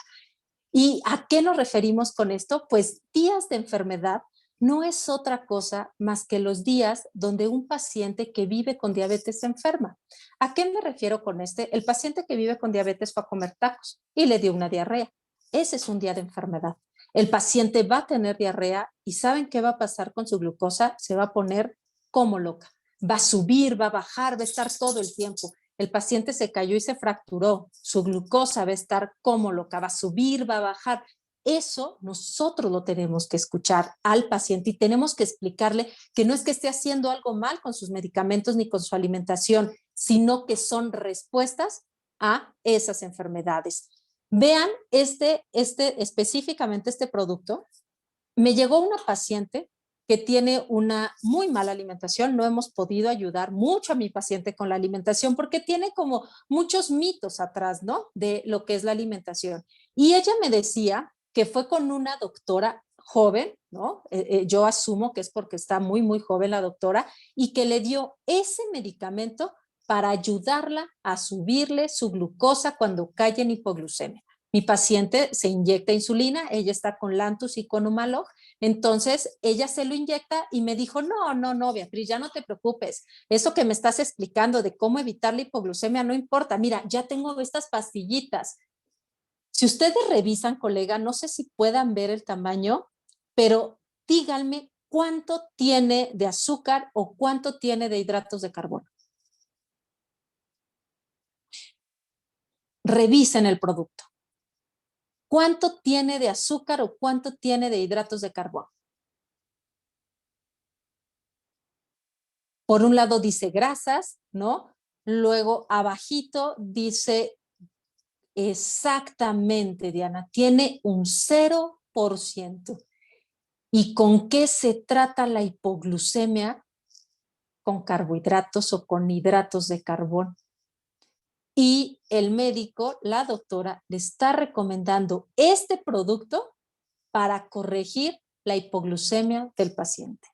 C: ¿Y a qué nos referimos con esto? Pues días de enfermedad no es otra cosa más que los días donde un paciente que vive con diabetes se enferma. ¿A qué me refiero con este? El paciente que vive con diabetes fue a comer tacos y le dio una diarrea. Ese es un día de enfermedad. El paciente va a tener diarrea y ¿saben qué va a pasar con su glucosa? Se va a poner como loca. Va a subir, va a bajar, va a estar todo el tiempo. El paciente se cayó y se fracturó, su glucosa va a estar como loca, va a subir, va a bajar. Eso nosotros lo tenemos que escuchar al paciente y tenemos que explicarle que no es que esté haciendo algo mal con sus medicamentos ni con su alimentación, sino que son respuestas a esas enfermedades. Vean específicamente este producto. Me llegó una paciente que tiene una muy mala alimentación. No hemos podido ayudar mucho a mi paciente con la alimentación porque tiene como muchos mitos atrás, ¿no? De lo que es la alimentación. Y ella me decía que fue con una doctora joven, ¿no? Yo asumo que es porque está muy, muy joven la doctora y que le dio ese medicamento para ayudarla a subirle su glucosa cuando cae en hipoglucemia. Mi paciente se inyecta insulina, ella está con Lantus y con Humalog. Entonces, ella se lo inyecta y me dijo, no, Beatriz, ya no te preocupes. Eso que me estás explicando de cómo evitar la hipoglucemia no importa. Mira, ya tengo estas pastillitas. Si ustedes revisan, colega, no sé si puedan ver el tamaño, pero díganme cuánto tiene de azúcar o cuánto tiene de hidratos de carbono. Revisen el producto. ¿Cuánto tiene de azúcar o cuánto tiene de hidratos de carbono? Por un lado dice grasas, ¿no? Luego abajito dice exactamente, Diana, tiene un 0%. ¿Y con qué se trata la hipoglucemia? Con carbohidratos o con hidratos de carbono. Y el médico, la doctora, le está recomendando este producto para corregir la hipoglucemia del paciente.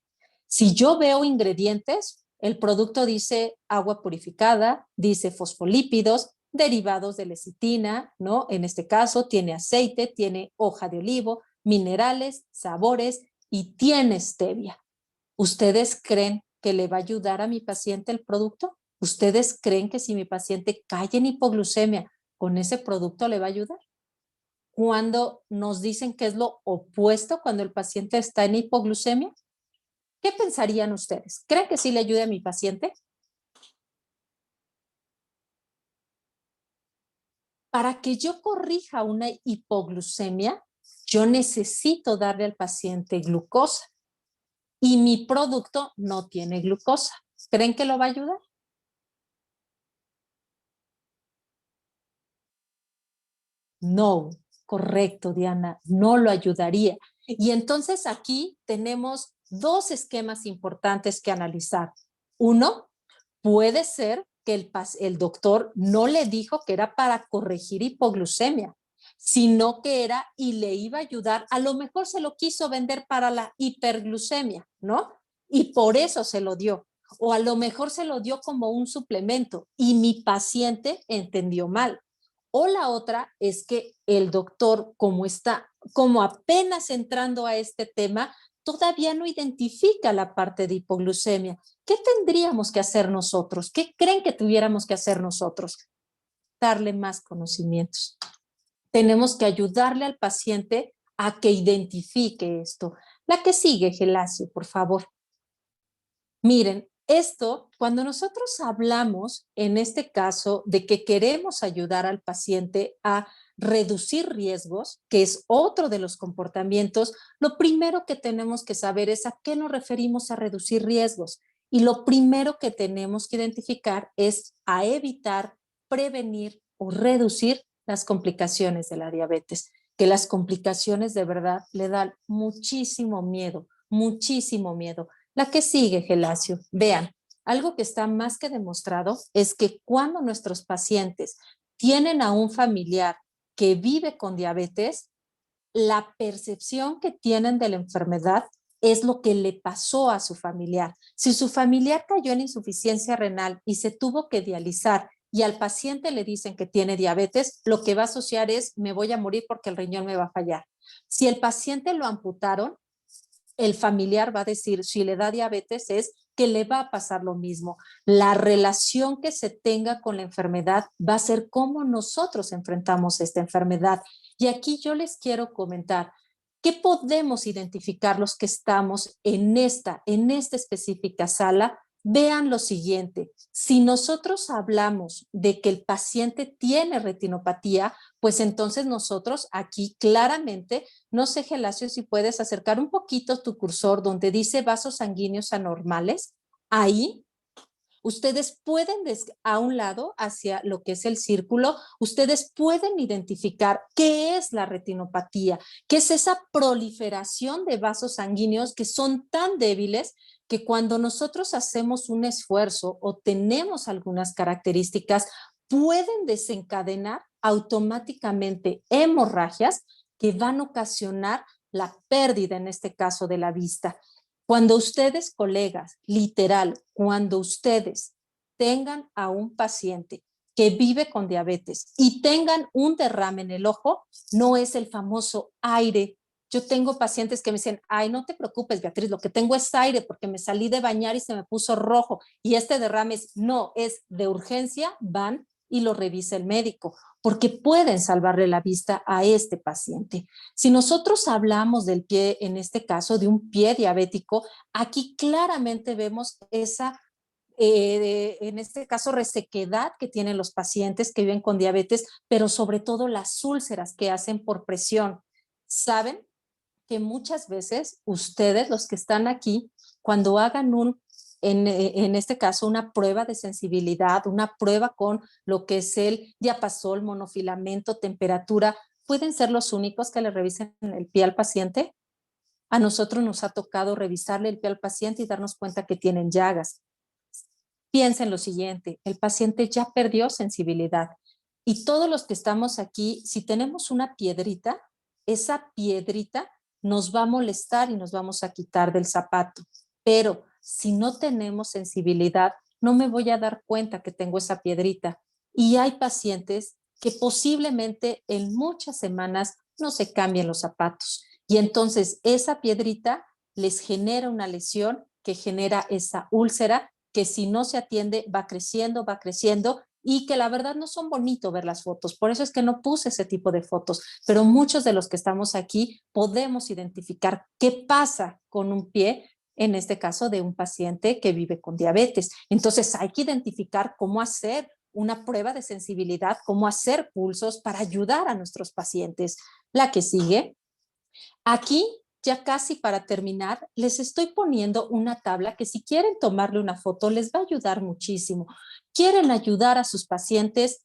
C: Si yo veo ingredientes, el producto dice agua purificada, dice fosfolípidos, derivados de lecitina, ¿no? En este caso tiene aceite, tiene hoja de olivo, minerales, sabores y tiene stevia. ¿Ustedes creen que le va a ayudar a mi paciente el producto? ¿Ustedes creen que si mi paciente cae en hipoglucemia, con ese producto le va a ayudar? Cuando nos dicen que es lo opuesto cuando el paciente está en hipoglucemia, ¿qué pensarían ustedes? ¿Creen que sí le ayude a mi paciente? Para que yo corrija una hipoglucemia, yo necesito darle al paciente glucosa y mi producto no tiene glucosa. ¿Creen que lo va a ayudar? No, correcto, Diana, no lo ayudaría. Y entonces aquí tenemos dos esquemas importantes que analizar. Uno, puede ser que el doctor no le dijo que era para corregir hipoglucemia, sino que era y le iba a ayudar, a lo mejor se lo quiso vender para la hiperglucemia, ¿no? Y por eso se lo dio. O a lo mejor se lo dio como un suplemento y mi paciente entendió mal. O la otra es que el doctor, como apenas entrando a este tema, todavía no identifica la parte de hipoglucemia. ¿Qué tendríamos que hacer nosotros? ¿Qué creen que tuviéramos que hacer nosotros? Darle más conocimientos. Tenemos que ayudarle al paciente a que identifique esto. La que sigue, Gelacio, por favor. Miren, esto, cuando nosotros hablamos, en este caso, de que queremos ayudar al paciente a reducir riesgos, que es otro de los comportamientos, lo primero que tenemos que saber es a qué nos referimos a reducir riesgos. Y lo primero que tenemos que identificar es a evitar, prevenir o reducir las complicaciones de la diabetes, que las complicaciones de verdad le dan muchísimo miedo, muchísimo miedo. La que sigue, Gelacio. Vean, algo que está más que demostrado es que cuando nuestros pacientes tienen a un familiar que vive con diabetes, la percepción que tienen de la enfermedad es lo que le pasó a su familiar. Si su familiar cayó en insuficiencia renal y se tuvo que dializar y al paciente le dicen que tiene diabetes, lo que va a asociar es me voy a morir porque el riñón me va a fallar. Si el paciente lo amputaron, el familiar va a decir, si le da diabetes, es que le va a pasar lo mismo. La relación que se tenga con la enfermedad va a ser cómo nosotros enfrentamos esta enfermedad. Y aquí yo les quiero comentar, ¿qué podemos identificar los que estamos en esta específica sala? Vean lo siguiente, si nosotros hablamos de que el paciente tiene retinopatía, pues entonces nosotros aquí claramente, no sé, Gelacio, si puedes acercar un poquito tu cursor donde dice vasos sanguíneos anormales, ahí ustedes pueden, a un lado, hacia lo que es el círculo, ustedes pueden identificar qué es la retinopatía, qué es esa proliferación de vasos sanguíneos que son tan débiles que cuando nosotros hacemos un esfuerzo o tenemos algunas características, pueden desencadenar automáticamente hemorragias que van a ocasionar la pérdida, en este caso, de la vista. Cuando ustedes, colegas, literal, cuando ustedes tengan a un paciente que vive con diabetes y tengan un derrame en el ojo, no es el famoso aire. Yo tengo pacientes que me dicen, ay, no te preocupes, Beatriz, lo que tengo es aire porque me salí de bañar y se me puso rojo. Y este derrame es de urgencia, van y lo revisa el médico, porque pueden salvarle la vista a este paciente. Si nosotros hablamos del pie, en este caso de un pie diabético, aquí claramente vemos esa, en este caso, resequedad que tienen los pacientes que viven con diabetes, pero sobre todo las úlceras que hacen por presión. ¿Saben? Que muchas veces ustedes, los que están aquí, cuando hagan en este caso, una prueba de sensibilidad, una prueba con lo que es el diapasol, monofilamento, temperatura, ¿pueden ser los únicos que le revisen el pie al paciente? A nosotros nos ha tocado revisarle el pie al paciente y darnos cuenta que tienen llagas. Piensen lo siguiente, el paciente ya perdió sensibilidad y todos los que estamos aquí, si tenemos una piedrita, esa piedrita nos va a molestar y nos vamos a quitar del zapato. Pero si no tenemos sensibilidad, no me voy a dar cuenta que tengo esa piedrita. Y hay pacientes que posiblemente en muchas semanas no se cambien los zapatos. Y entonces esa piedrita les genera una lesión que genera esa úlcera que si no se atiende va creciendo y que la verdad no son bonitos ver las fotos. Por eso es que no puse ese tipo de fotos, pero muchos de los que estamos aquí podemos identificar qué pasa con un pie, en este caso de un paciente que vive con diabetes. Entonces hay que identificar cómo hacer una prueba de sensibilidad, cómo hacer pulsos para ayudar a nuestros pacientes. La que sigue. Aquí, ya casi para terminar, les estoy poniendo una tabla que si quieren tomarle una foto les va a ayudar muchísimo. Quieren ayudar a sus pacientes,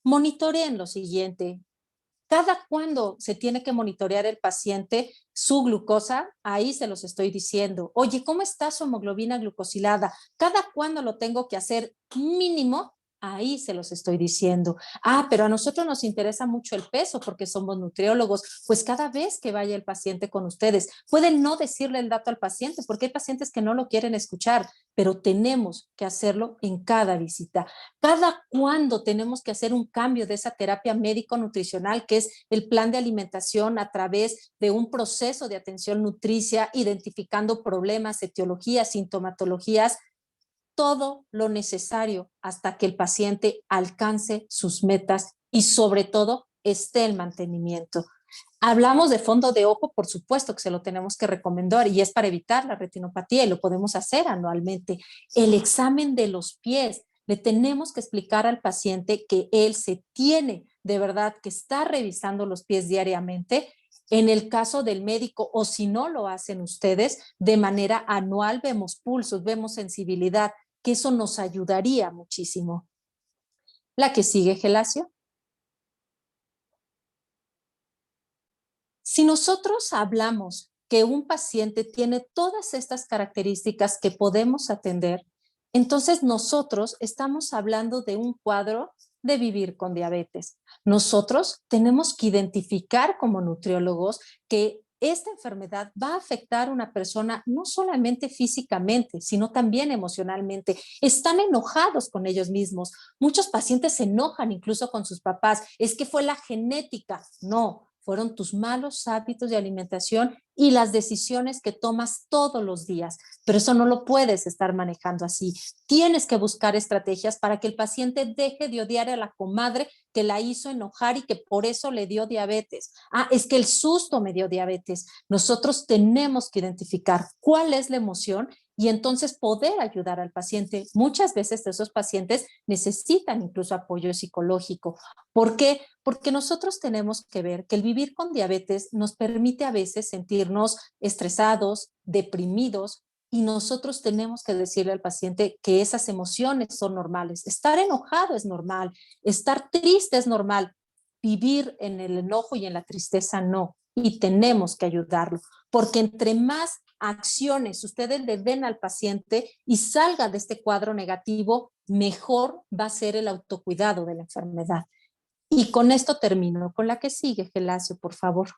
C: monitoreen lo siguiente. Cada cuándo se tiene que monitorear el paciente su glucosa, ahí se los estoy diciendo. Oye, ¿cómo está su hemoglobina glucosilada? Cada cuándo lo tengo que hacer mínimo, ahí se los estoy diciendo. Ah, pero a nosotros nos interesa mucho el peso porque somos nutriólogos. Pues cada vez que vaya el paciente con ustedes, pueden no decirle el dato al paciente porque hay pacientes que no lo quieren escuchar, pero tenemos que hacerlo en cada visita. Cada cuándo tenemos que hacer un cambio de esa terapia médico-nutricional, que es el plan de alimentación a través de un proceso de atención nutricia, identificando problemas, etiologías, sintomatologías, todo lo necesario hasta que el paciente alcance sus metas y sobre todo esté el mantenimiento. Hablamos de fondo de ojo, por supuesto que se lo tenemos que recomendar y es para evitar la retinopatía y lo podemos hacer anualmente. El examen de los pies, le tenemos que explicar al paciente que él se tiene de verdad que está revisando los pies diariamente. En el caso del médico, o si no lo hacen ustedes, de manera anual vemos pulsos, vemos sensibilidad, que eso nos ayudaría muchísimo. La que sigue, Gelacio. Si nosotros hablamos que un paciente tiene todas estas características que podemos atender, entonces nosotros estamos hablando de un cuadro de vivir con diabetes. Nosotros tenemos que identificar como nutriólogos que esta enfermedad va a afectar a una persona no solamente físicamente, sino también emocionalmente. Están enojados con ellos mismos. Muchos pacientes se enojan incluso con sus papás. Es que fue la genética. No, fueron tus malos hábitos de alimentación y las decisiones que tomas todos los días. Pero eso no lo puedes estar manejando así. Tienes que buscar estrategias para que el paciente deje de odiar a la comadre que la hizo enojar y que por eso le dio diabetes. Ah, es que el susto me dio diabetes. Nosotros tenemos que identificar cuál es la emoción y entonces poder ayudar al paciente. Muchas veces esos pacientes necesitan incluso apoyo psicológico. ¿Por qué? Porque nosotros tenemos que ver que el vivir con diabetes nos permite a veces sentirnos estresados, deprimidos, y nosotros tenemos que decirle al paciente que esas emociones son normales. Estar enojado es normal, estar triste es normal, vivir en el enojo y en la tristeza no, y tenemos que ayudarlo, porque entre más acciones ustedes le den al paciente y salga de este cuadro negativo, mejor va a ser el autocuidado de la enfermedad. Y con esto termino. Con la que sigue, Gelacio, por favor.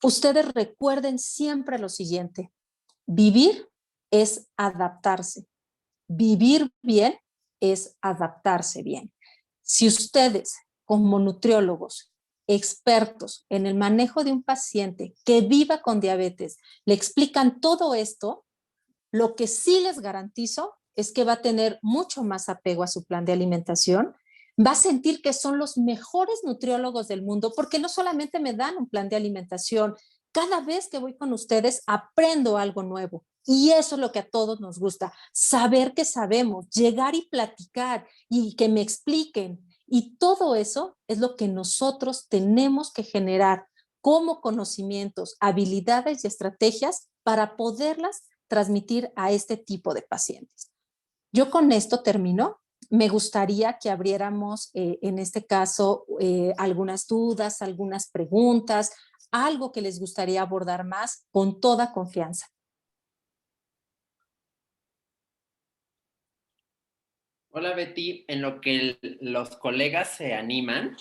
C: Ustedes recuerden siempre lo siguiente: vivir es adaptarse. Vivir bien es adaptarse bien. Si ustedes, como nutriólogos, expertos en el manejo de un paciente que viva con diabetes, le explican todo esto, lo que sí les garantizo es que va a tener mucho más apego a su plan de alimentación, va a sentir que son los mejores nutriólogos del mundo, porque no solamente me dan un plan de alimentación, cada vez que voy con ustedes aprendo algo nuevo. Y eso es lo que a todos nos gusta, saber que sabemos, llegar y platicar y que me expliquen. Y todo eso es lo que nosotros tenemos que generar como conocimientos, habilidades y estrategias para poderlas transmitir a este tipo de pacientes. Yo con esto termino. Me gustaría que abriéramos en este caso algunas dudas, algunas preguntas, algo que les gustaría abordar más con toda confianza.
E: Hola Betty, en lo que los colegas se animan,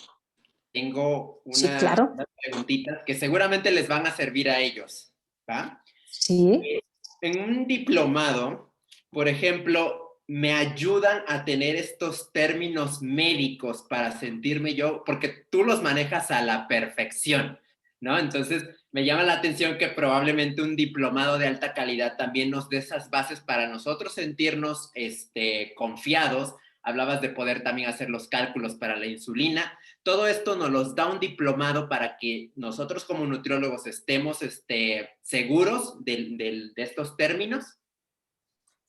E: tengo
C: Sí, claro.
E: unas preguntitas que seguramente les van a servir a ellos, ¿va?
C: Sí.
E: En un diplomado, por ejemplo, me ayudan a tener estos términos médicos para sentirme yo, porque tú los manejas a la perfección, ¿no? Entonces, me llama la atención que probablemente un diplomado de alta calidad también nos dé esas bases para nosotros sentirnos confiados. Hablabas de poder también hacer los cálculos para la insulina. Todo esto nos los da un diplomado para que nosotros como nutriólogos estemos seguros de estos términos.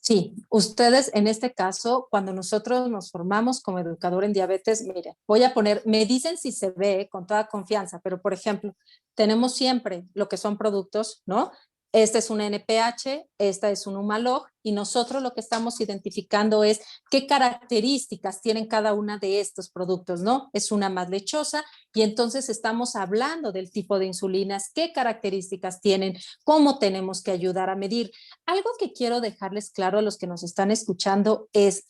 C: Sí, ustedes en este caso, cuando nosotros nos formamos como educador en diabetes, miren, voy a poner, me dicen si se ve con toda confianza, pero por ejemplo, tenemos siempre lo que son productos, ¿no? esta es una NPH, esta es un Humalog, y nosotros lo que estamos identificando es qué características tienen cada una de estos productos, ¿no? Es una más lechosa, y entonces estamos hablando del tipo de insulinas, qué características tienen, cómo tenemos que ayudar a medir. Algo que quiero dejarles claro a los que nos están escuchando es,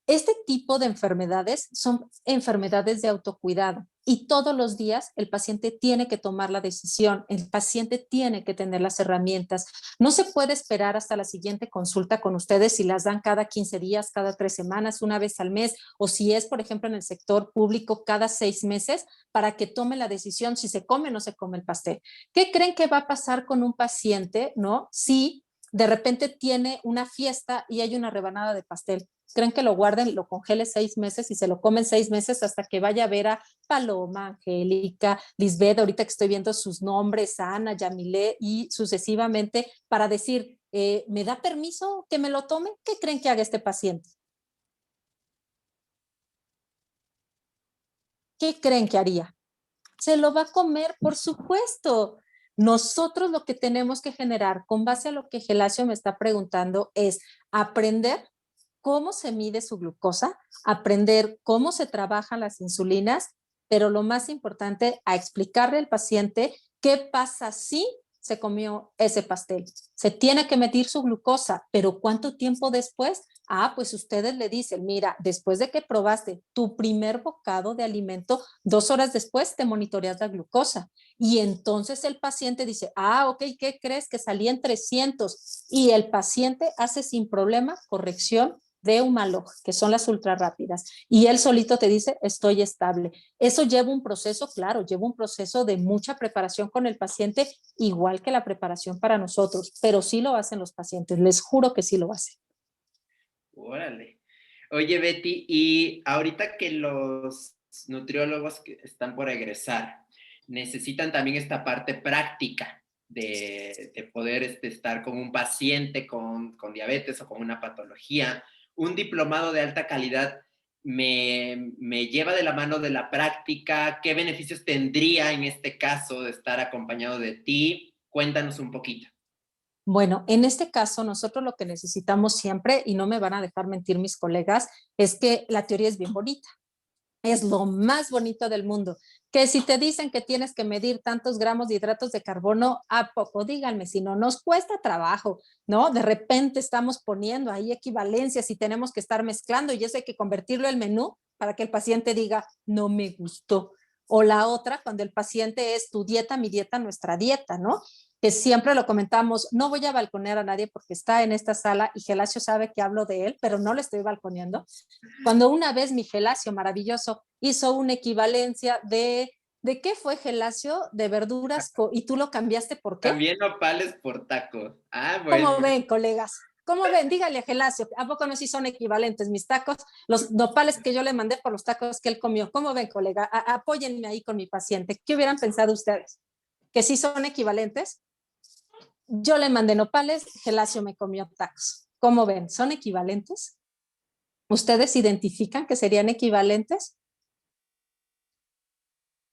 C: este tipo de enfermedades son enfermedades de autocuidado y todos los días el paciente tiene que tomar la decisión, el paciente tiene que tener las herramientas. No se puede esperar hasta la siguiente consulta con ustedes si las dan cada 15 días, cada 3 semanas, una vez al mes, o si es, por ejemplo, en el sector público, cada 6 meses, para que tome la decisión si se come o no se come el pastel. ¿Qué creen que va a pasar con un paciente, no? Si de repente tiene una fiesta y hay una rebanada de pastel. ¿Creen que lo guarden, lo congele 6 meses y se lo comen 6 meses hasta que vaya a ver a Paloma, Angélica, Lisbeth, ahorita que estoy viendo sus nombres, Ana, Yamilé y sucesivamente, para decir, ¿me da permiso que me lo tome? ¿Qué creen que haga este paciente? ¿Qué creen que haría? Se lo va a comer, por supuesto. Nosotros lo que tenemos que generar, con base a lo que Gelacio me está preguntando, es aprender cómo se mide su glucosa, aprender cómo se trabajan las insulinas, pero lo más importante, a explicarle al paciente qué pasa si se comió ese pastel. Se tiene que medir su glucosa, pero ¿cuánto tiempo después? Pues ustedes le dicen, mira, después de que probaste tu primer bocado de alimento, 2 horas después te monitoreas la glucosa. Y entonces el paciente dice, ok, ¿qué crees? Que salí en 300. Y el paciente hace sin problema corrección de Humalog, que son las ultra rápidas. Y él solito te dice, estoy estable. Eso lleva un proceso, claro, lleva un proceso de mucha preparación con el paciente, igual que la preparación para nosotros, pero sí lo hacen los pacientes, les juro que sí lo hacen.
E: Órale. Oye, Betty, y ahorita que los nutriólogos que están por egresar necesitan también esta parte práctica de poder estar con un paciente con diabetes o con una patología, un diplomado de alta calidad me lleva de la mano de la práctica. ¿Qué beneficios tendría en este caso de estar acompañado de ti? Cuéntanos un poquito.
C: Bueno, en este caso, nosotros lo que necesitamos siempre, y no me van a dejar mentir mis colegas, es que la teoría es bien bonita. Es lo más bonito del mundo. Que si te dicen que tienes que medir tantos gramos de hidratos de carbono, ¿a poco? Díganme, si no, nos cuesta trabajo, ¿no? De repente estamos poniendo ahí equivalencias y tenemos que estar mezclando y eso hay que convertirlo al menú para que el paciente diga, no me gustó. O la otra, cuando el paciente es tu dieta, mi dieta, nuestra dieta, ¿no? Que siempre lo comentamos, no voy a balconear a nadie porque está en esta sala y Gelacio sabe que hablo de él, pero no le estoy balconeando. Cuando una vez mi Gelacio maravilloso hizo una equivalencia ¿de qué fue, Gelacio? De verduras, y tú lo cambiaste, ¿por qué?
E: También nopales por tacos. Bueno.
C: ¿Cómo ven, colegas? ¿Cómo ven? Dígale a Gelacio, ¿a poco no sí son equivalentes mis tacos? Los nopales que yo le mandé por los tacos que él comió. ¿Cómo ven, colega? Apóyenme ahí con mi paciente. ¿Qué hubieran pensado ustedes? ¿Que sí son equivalentes? Yo le mandé nopales, Gelacio me comió tacos. ¿Cómo ven? ¿Son equivalentes? ¿Ustedes identifican que serían equivalentes?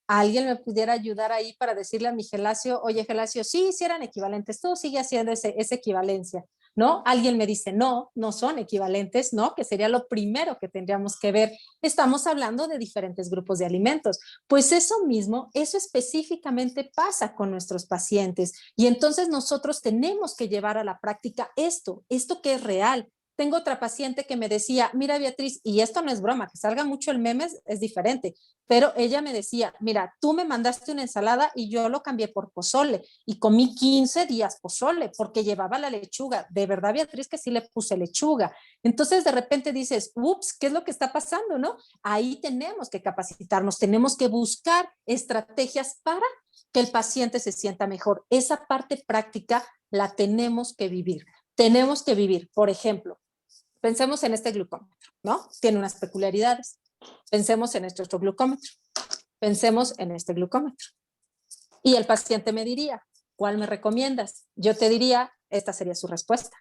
C: ¿Alguien me pudiera ayudar ahí para decirle a mi Gelacio, oye Gelacio, sí eran equivalentes, tú sigue haciendo esa equivalencia, ¿no? Alguien me dice, no son equivalentes, ¿no? Que sería lo primero que tendríamos que ver. Estamos hablando de diferentes grupos de alimentos. Pues eso mismo, eso específicamente pasa con nuestros pacientes. Y entonces nosotros tenemos que llevar a la práctica esto que es real. Tengo otra paciente que me decía, mira Beatriz, y esto no es broma, que salga mucho el meme es diferente, pero ella me decía, mira, tú me mandaste una ensalada y yo lo cambié por pozole y comí 15 días pozole porque llevaba la lechuga. De verdad, Beatriz, que sí le puse lechuga. Entonces de repente dices, ups, ¿qué es lo que está pasando, no? Ahí tenemos que capacitarnos, tenemos que buscar estrategias para que el paciente se sienta mejor. Esa parte práctica la tenemos que vivir. Tenemos que vivir, por ejemplo, pensemos en este glucómetro, ¿no? Tiene unas peculiaridades. Pensemos en este otro glucómetro. Pensemos en este glucómetro. Y el paciente me diría, ¿cuál me recomiendas? Yo te diría, esta sería su respuesta.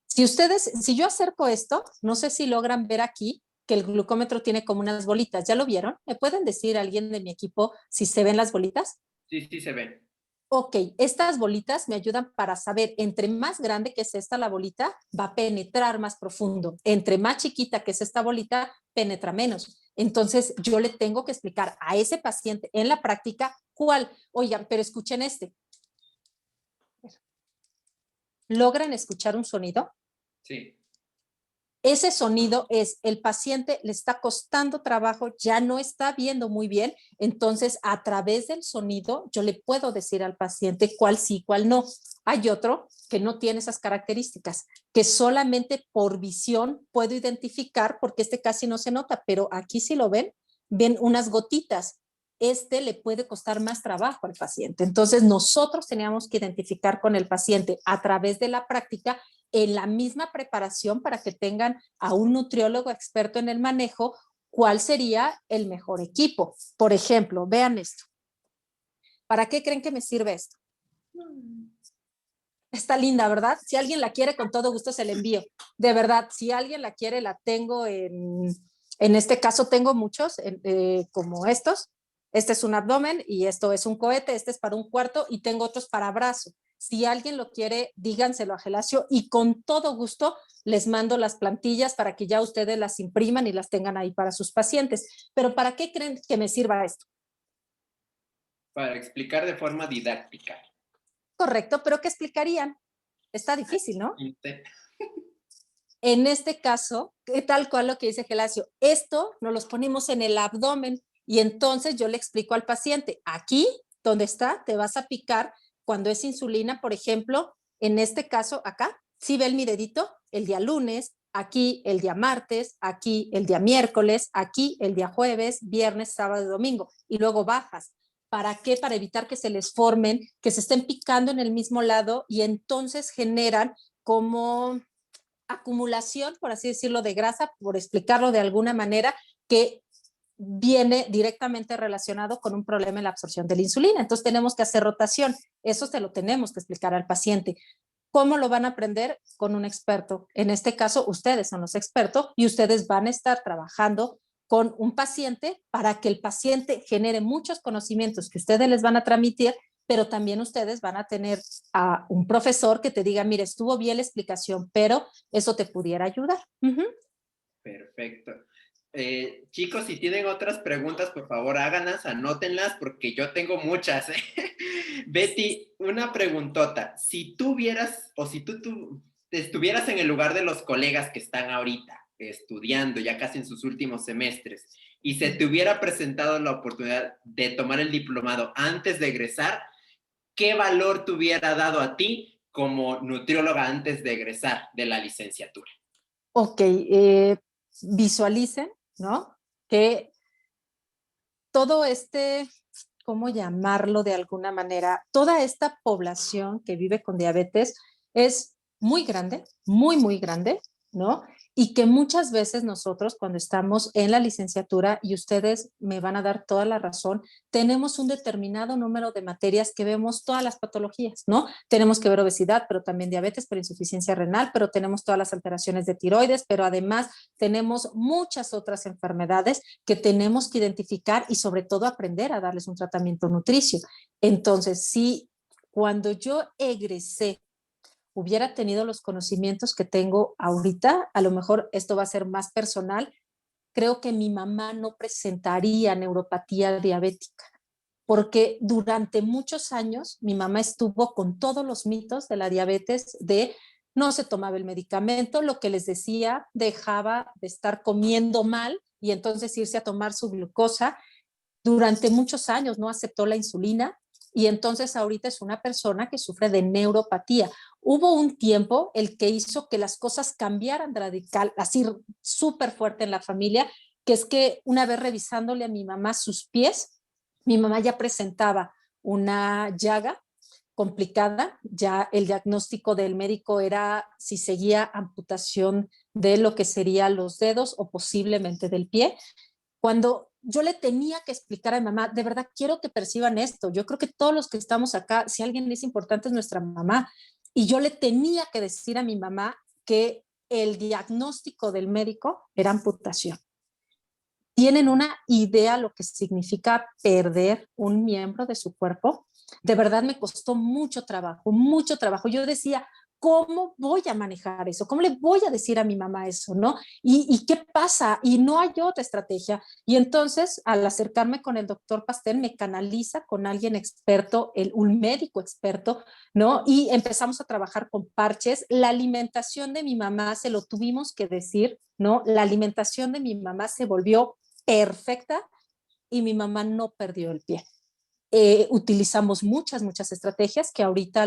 C: Si yo acerco esto, no sé si logran ver aquí que el glucómetro tiene como unas bolitas. ¿Ya lo vieron? ¿Me pueden decir alguien de mi equipo si se ven las bolitas?
E: Sí se ven.
C: ok, estas bolitas me ayudan para saber, entre más grande que es esta la bolita, va a penetrar más profundo. Entre más chiquita que es esta bolita, penetra menos. Entonces, yo le tengo que explicar a ese paciente en la práctica cuál. Oigan, pero escuchen este. ¿Logran escuchar un sonido?
E: Sí.
C: Ese sonido es, el paciente le está costando trabajo, ya no está viendo muy bien, entonces a través del sonido yo le puedo decir al paciente cuál sí, cuál no. Hay otro que no tiene esas características, que solamente por visión puedo identificar, porque este casi no se nota, pero aquí si lo ven, ven unas gotitas. Este le puede costar más trabajo al paciente. Entonces nosotros teníamos que identificar con el paciente a través de la práctica en la misma preparación para que tengan a un nutriólogo experto en el manejo, cuál sería el mejor equipo. Por ejemplo, vean esto. ¿Para qué creen que me sirve esto? Está linda, ¿verdad? Si alguien la quiere, con todo gusto se la envío. De verdad, si alguien la quiere, la tengo en este caso tengo muchos, como estos. Este es un abdomen y esto es un cohete, este es para un cuarto y tengo otros para brazo. Si alguien lo quiere, díganselo a Gelacio y con todo gusto les mando las plantillas para que ya ustedes las impriman y las tengan ahí para sus pacientes. Pero ¿para qué creen que me sirva esto?
E: Para explicar de forma didáctica.
C: Correcto, pero ¿qué explicarían? Está difícil, ¿no?
E: Sí.
C: En este caso, tal cual lo que dice Gelacio, esto nos los ponemos en el abdomen y entonces yo le explico al paciente, aquí donde está, te vas a picar cuando es insulina, por ejemplo, en este caso acá, si ve mi dedito, el día lunes, aquí el día martes, aquí el día miércoles, aquí el día jueves, viernes, sábado y domingo, y luego bajas. ¿Para qué? Para evitar que se les formen, que se estén picando en el mismo lado y entonces generan como acumulación, por así decirlo, de grasa, por explicarlo de alguna manera, que viene directamente relacionado con un problema en la absorción de la insulina. Entonces tenemos que hacer rotación. Eso se lo tenemos que explicar al paciente. ¿Cómo lo van a aprender? Con un experto. En este caso, ustedes son los expertos y ustedes van a estar trabajando con un paciente para que el paciente genere muchos conocimientos que ustedes les van a transmitir, pero también ustedes van a tener a un profesor que te diga, mire, estuvo bien la explicación, pero eso te pudiera ayudar.
E: Perfecto. Chicos, si tienen otras preguntas, por favor háganlas, anótenlas, porque yo tengo muchas. Betty, una preguntota. Si tú vieras, o si tú estuvieras en el lugar de los colegas que están ahorita estudiando, ya casi en sus últimos semestres, y se te hubiera presentado la oportunidad de tomar el diplomado antes de egresar, ¿qué valor te hubiera dado a ti como nutrióloga antes de egresar de la licenciatura?
C: Ok, visualicen, ¿no? Que todo este, ¿cómo llamarlo de alguna manera? Toda esta población que vive con diabetes es muy grande, muy, muy grande, ¿no? Y que muchas veces nosotros cuando estamos en la licenciatura, y ustedes me van a dar toda la razón, tenemos un determinado número de materias que vemos todas las patologías, ¿no? Tenemos que ver obesidad, pero también diabetes, pero insuficiencia renal, pero tenemos todas las alteraciones de tiroides, pero además tenemos muchas otras enfermedades que tenemos que identificar y sobre todo aprender a darles un tratamiento nutricio. Entonces, si cuando yo egresé hubiera tenido los conocimientos que tengo ahorita, a lo mejor esto va a ser más personal, creo que mi mamá no presentaría neuropatía diabética, porque durante muchos años mi mamá estuvo con todos los mitos de la diabetes, de no se tomaba el medicamento, lo que les decía, dejaba de estar comiendo mal y entonces irse a tomar su glucosa. Durante muchos años no aceptó la insulina y entonces ahorita es una persona que sufre de neuropatía. Hubo un tiempo el que hizo que las cosas cambiaran radical, así súper fuerte en la familia, que es que una vez revisándole a mi mamá sus pies, mi mamá ya presentaba una llaga complicada, ya el diagnóstico del médico era si seguía amputación de lo que serían los dedos o posiblemente del pie. Cuando yo le tenía que explicar a mi mamá, de verdad quiero que perciban esto, yo creo que todos los que estamos acá, si alguien es importante es nuestra mamá, y yo le tenía que decir a mi mamá que el diagnóstico del médico era amputación. ¿Tienen una idea lo que significa perder un miembro de su cuerpo? De verdad me costó mucho trabajo, mucho trabajo. Yo decía, ¿cómo voy a manejar eso? ¿Cómo le voy a decir a mi mamá eso, no? ¿Y qué pasa? Y no hay otra estrategia. Y entonces, al acercarme con el doctor Pastel, me canaliza con alguien experto, un médico experto, ¿no? Y empezamos a trabajar con parches. La alimentación de mi mamá, se lo tuvimos que decir, ¿no? La alimentación de mi mamá se volvió perfecta y mi mamá no perdió el pie. Utilizamos muchas estrategias que ahorita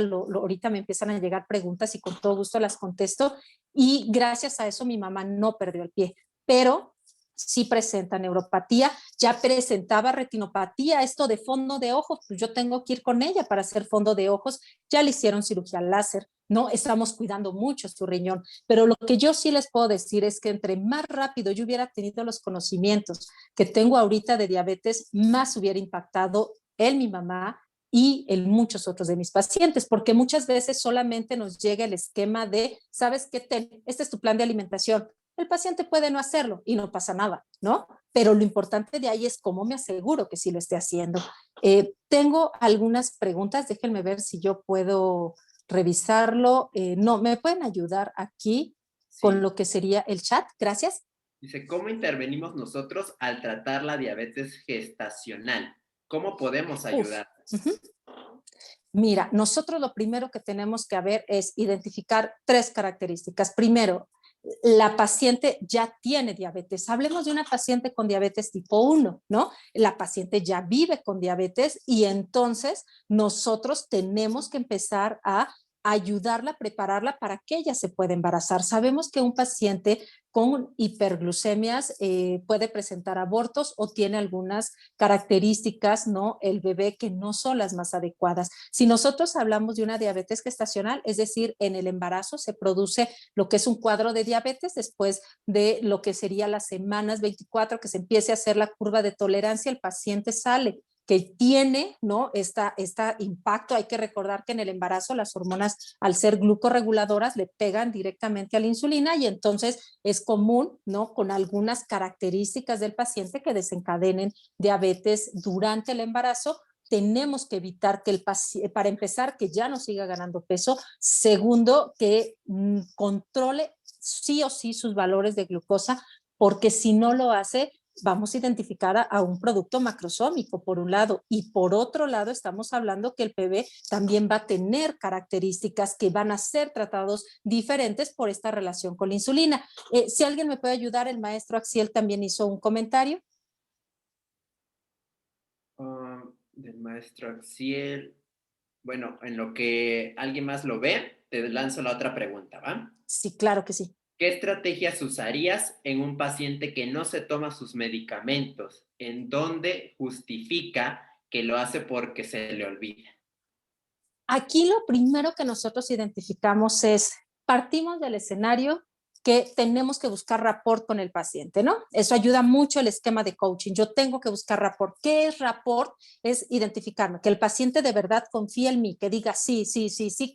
C: me empiezan a llegar preguntas y con todo gusto las contesto, y gracias a eso mi mamá no perdió el pie, pero sí presenta neuropatía, ya presentaba retinopatía, esto de fondo de ojos, pues yo tengo que ir con ella para hacer fondo de ojos, ya le hicieron cirugía láser, ¿no? Estamos cuidando mucho su riñón, pero lo que yo sí les puedo decir es que entre más rápido yo hubiera tenido los conocimientos que tengo ahorita de diabetes, más hubiera impactado en mi mamá y en muchos otros de mis pacientes, porque muchas veces solamente nos llega el esquema de, ¿sabes qué? Este es tu plan de alimentación. El paciente puede no hacerlo y no pasa nada, ¿no? Pero lo importante de ahí es cómo me aseguro que sí lo esté haciendo. Tengo algunas preguntas, déjenme ver si yo puedo revisarlo. No, ¿me pueden ayudar aquí con lo que sería el chat? Gracias.
E: Dice, ¿cómo intervenimos nosotros al tratar la diabetes gestacional? ¿Cómo podemos ayudar?
C: Mira, nosotros lo primero que tenemos que ver es identificar 3 características. Primero, la paciente ya tiene diabetes. Hablemos de una paciente con diabetes tipo 1, ¿no? La paciente ya vive con diabetes y entonces nosotros tenemos que empezar a ayudarla, a prepararla para que ella se pueda embarazar. Sabemos que un paciente con hiperglucemias puede presentar abortos o tiene algunas características, ¿no? El bebé que no son las más adecuadas. Si nosotros hablamos de una diabetes gestacional, es decir, en el embarazo se produce lo que es un cuadro de diabetes después de lo que sería las semanas 24, que se empiece a hacer la curva de tolerancia, el paciente sale que tiene, ¿no? Esta impacto. Hay que recordar que en el embarazo las hormonas, al ser glucorreguladoras, le pegan directamente a la insulina y entonces es común, ¿no? Con algunas características del paciente que desencadenen diabetes durante el embarazo. Tenemos que evitar que el paciente, para empezar, que ya no siga ganando peso. Segundo, que controle sí o sí sus valores de glucosa, porque si no lo hace, vamos a identificar a un producto macrosómico por un lado, y por otro lado estamos hablando que el bebé también va a tener características que van a ser tratados diferentes por esta relación con la insulina. Si alguien me puede ayudar, el maestro Axiel también hizo un comentario.
E: Del maestro Axiel. Bueno, en lo que alguien más lo ve, te lanzo la otra pregunta, ¿va?
C: Sí, claro que sí.
E: ¿Qué estrategias usarías en un paciente que no se toma sus medicamentos, en donde justifica que lo hace porque se le olvida?
C: Aquí lo primero que nosotros identificamos es, partimos del escenario que tenemos que buscar rapport con el paciente, ¿no? Eso ayuda mucho el esquema de coaching. Yo tengo que buscar rapport. ¿Qué es rapport? Es identificarme, que el paciente de verdad confíe en mí, que diga sí,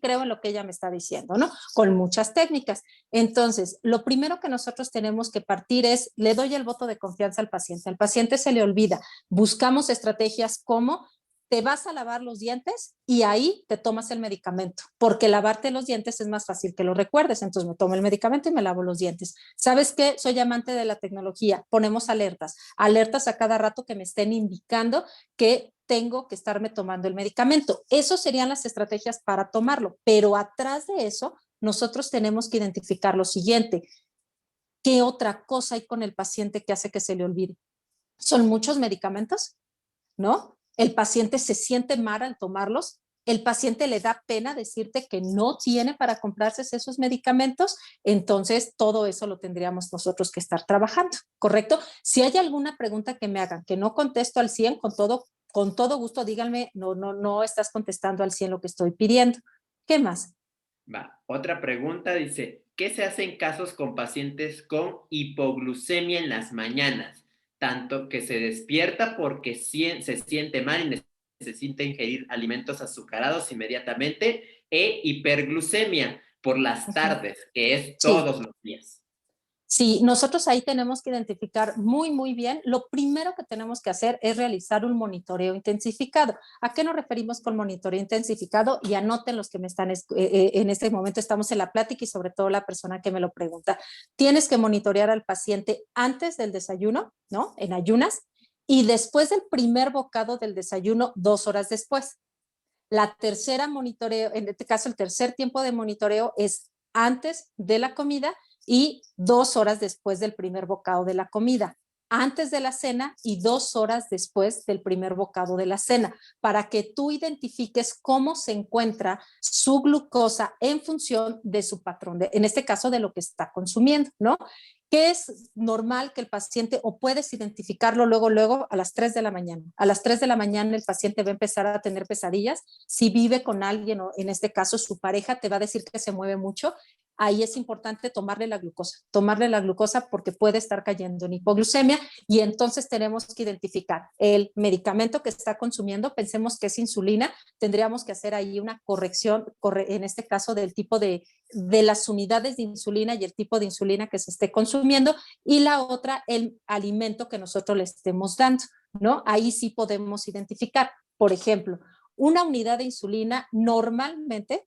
C: creo en lo que ella me está diciendo, ¿no? Con muchas técnicas. Entonces, lo primero que nosotros tenemos que partir es, le doy el voto de confianza al paciente se le olvida. Buscamos estrategias como te vas a lavar los dientes y ahí te tomas el medicamento, porque lavarte los dientes es más fácil que lo recuerdes. Entonces me tomo el medicamento y me lavo los dientes. ¿Sabes qué? Soy amante de la tecnología. Ponemos alertas a cada rato que me estén indicando que tengo que estarme tomando el medicamento. Esas serían las estrategias para tomarlo, pero atrás de eso nosotros tenemos que identificar lo siguiente. ¿Qué otra cosa hay con el paciente que hace que se le olvide? ¿Son muchos medicamentos? ¿No? El paciente se siente mal al tomarlos, el paciente le da pena decirte que no tiene para comprarse esos medicamentos, entonces todo eso lo tendríamos nosotros que estar trabajando, ¿correcto? Si hay alguna pregunta que me hagan que no contesto al 100, con todo gusto díganme, no estás contestando al 100 lo que estoy pidiendo. ¿Qué más?
E: Va, otra pregunta dice, ¿qué se hace en casos con pacientes con hipoglucemia en las mañanas? Tanto que se despierta porque se siente mal y necesita ingerir alimentos azucarados inmediatamente, e hiperglucemia por las tardes, que es todos los días.
C: Sí, nosotros ahí tenemos que identificar muy bien. Lo primero que tenemos que hacer es realizar un monitoreo intensificado. ¿A qué nos referimos con monitoreo intensificado? Y anoten los que me están, en este momento estamos en la plática y sobre todo la persona que me lo pregunta. Tienes que monitorear al paciente antes del desayuno, ¿no? En ayunas, y después del primer bocado del desayuno, 2 horas después. La tercera monitoreo, en este caso el tercer tiempo de monitoreo es antes de la comida y 2 horas después del primer bocado de la comida, antes de la cena y 2 horas después del primer bocado de la cena, para que tú identifiques cómo se encuentra su glucosa en función de su patrón, en este caso de lo que está consumiendo, ¿no? Que es normal que el paciente, o puedes identificarlo luego a las 3 de la mañana. A las 3 de la mañana el paciente va a empezar a tener pesadillas. Si vive con alguien, o en este caso su pareja, te va a decir que se mueve mucho. Ahí es importante tomarle la glucosa porque puede estar cayendo en hipoglucemia, y entonces tenemos que identificar el medicamento que está consumiendo. Pensemos que es insulina, tendríamos que hacer ahí una corrección, en este caso del tipo de las unidades de insulina y el tipo de insulina que se esté consumiendo, y la otra, el alimento que nosotros le estemos dando, ¿no? Ahí sí podemos identificar, por ejemplo, una unidad de insulina normalmente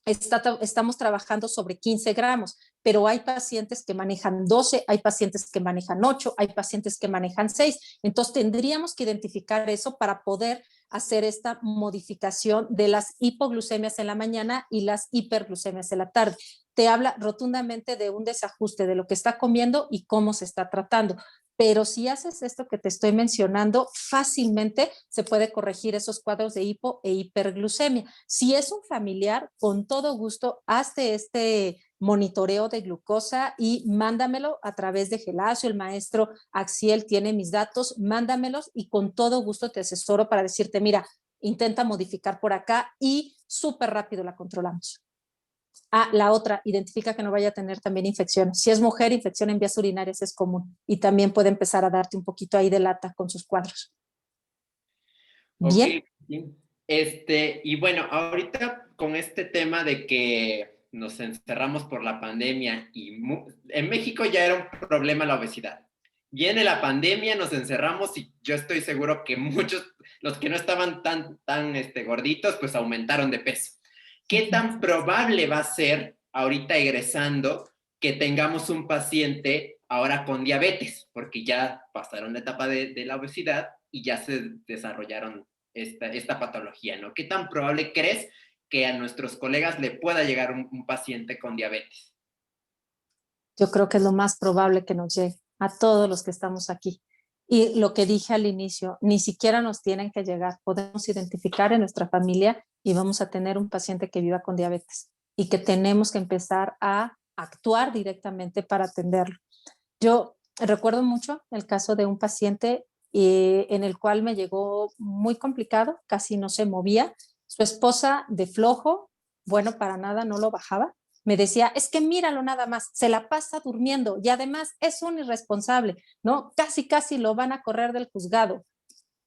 C: estamos trabajando sobre 15 gramos, pero hay pacientes que manejan 12, hay pacientes que manejan 8, hay pacientes que manejan 6. Entonces tendríamos que identificar eso para poder hacer esta modificación de las hipoglucemias en la mañana y las hiperglucemias en la tarde. Te habla rotundamente de un desajuste de lo que está comiendo y cómo se está tratando. Pero si haces esto que te estoy mencionando, fácilmente se puede corregir esos cuadros de hipo e hiperglucemia. Si es un familiar, con todo gusto, hazte este monitoreo de glucosa y mándamelo a través de Gelacio. El maestro Axiel tiene mis datos, mándamelos y con todo gusto te asesoro para decirte, mira, intenta modificar por acá y súper rápido la controlamos. La otra, identifica que no vaya a tener también infección. Si es mujer, infección en vías urinarias es común y también puede empezar a darte un poquito ahí de lata con sus cuadros. Bien.
E: Okay. Y bueno, ahorita con este tema de que nos encerramos por la pandemia y en México ya era un problema la obesidad. Viene la pandemia, nos encerramos y yo estoy seguro que muchos, los que no estaban tan gorditos, pues aumentaron de peso. ¿Qué tan probable va a ser ahorita egresando que tengamos un paciente ahora con diabetes? Porque ya pasaron la etapa de la obesidad y ya se desarrollaron esta patología, ¿no? ¿Qué tan probable crees que a nuestros colegas le pueda llegar un paciente con diabetes?
C: Yo creo que es lo más probable que nos llegue a todos los que estamos aquí. Y lo que dije al inicio, ni siquiera nos tienen que llegar. Podemos identificar en nuestra familia y vamos a tener un paciente que viva con diabetes y que tenemos que empezar a actuar directamente para atenderlo. Yo recuerdo mucho el caso de un paciente en el cual me llegó muy complicado, casi no se movía. Su esposa de flojo, bueno, para nada no lo bajaba. Me decía, es que míralo nada más, se la pasa durmiendo y además es un irresponsable, ¿no? Casi lo van a correr del juzgado.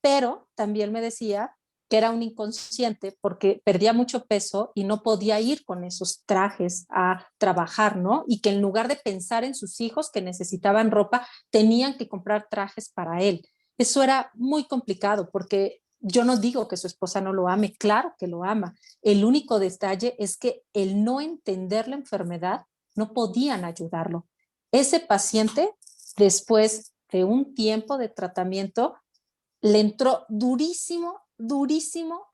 C: Pero también me decía que era un inconsciente porque perdía mucho peso y no podía ir con esos trajes a trabajar, ¿no? Y que en lugar de pensar en sus hijos que necesitaban ropa, tenían que comprar trajes para él. Eso era muy complicado porque yo no digo que su esposa no lo ame, claro que lo ama. El único detalle es que el no entender la enfermedad no podían ayudarlo. Ese paciente, después de un tiempo de tratamiento, le entró durísimo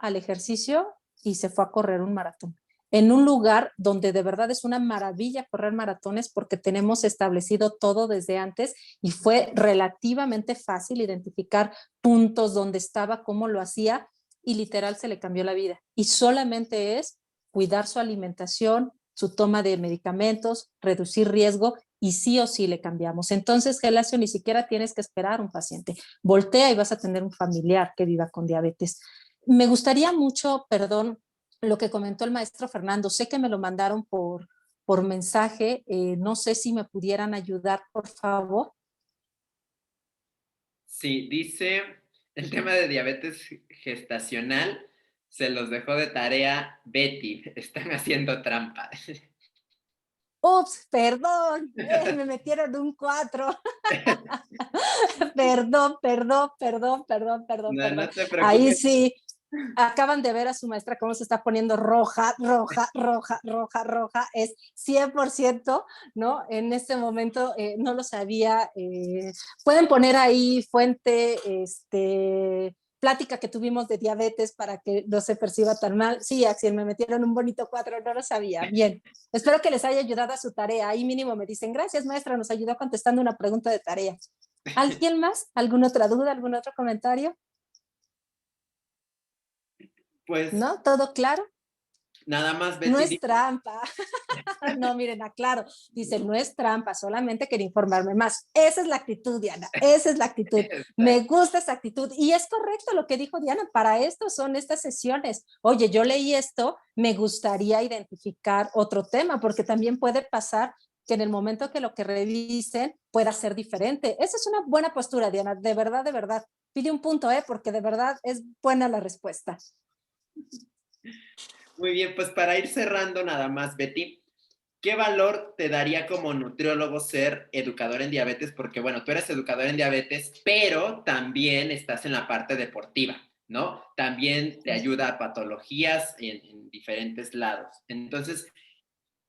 C: al ejercicio y se fue a correr un maratón. En un lugar donde de verdad es una maravilla correr maratones porque tenemos establecido todo desde antes y fue relativamente fácil identificar puntos donde estaba, cómo lo hacía y literal se le cambió la vida. Y solamente es cuidar su alimentación, su toma de medicamentos, reducir riesgo y sí o sí le cambiamos. Entonces, Gelacio, ni siquiera tienes que esperar un paciente. Voltea y vas a tener un familiar que viva con diabetes. Me gustaría mucho, perdón, lo que comentó el maestro Fernando. Sé que me lo mandaron por mensaje. No sé si me pudieran ayudar, por favor.
E: Sí, dice el tema de diabetes gestacional. Se los dejó de tarea Betty. Están haciendo trampa.
C: Ups, perdón, me metieron un 4. Perdón.
E: No te
C: Ahí
E: preocupes.
C: sí, acaban de ver a su maestra cómo se está poniendo roja. Es 100%, ¿no? En este momento no lo sabía. Pueden poner ahí fuente, plática que tuvimos de diabetes para que no se perciba tan mal. Sí, Axel, me metieron un bonito 4, no lo sabía. Bien, espero que les haya ayudado a su tarea. Ahí mínimo me dicen, gracias maestra, nos ayudó contestando una pregunta de tarea. ¿Alguien más? ¿Alguna otra duda? ¿Algún otro comentario?
E: Pues
C: ¿No? ¿Todo claro?
E: nada más,
C: No
E: Betty.
C: es trampa. No, miren, aclaro. Dice, no es trampa, solamente quería informarme más. Esa es la actitud, Diana. Esa es la actitud. Me gusta esa actitud. Y es correcto lo que dijo Diana. Para esto son estas sesiones. Oye, yo leí esto, me gustaría identificar otro tema, porque también puede pasar que en el momento que lo que revisen pueda ser diferente. Esa es una buena postura, Diana. De verdad, de verdad. Pide un punto, porque de verdad es buena la respuesta.
E: Muy bien, pues para ir cerrando nada más, Betty, ¿qué valor te daría como nutriólogo ser educador en diabetes? Porque, bueno, tú eres educador en diabetes, pero también estás en la parte deportiva, ¿no? También te ayuda a patologías en diferentes lados. Entonces,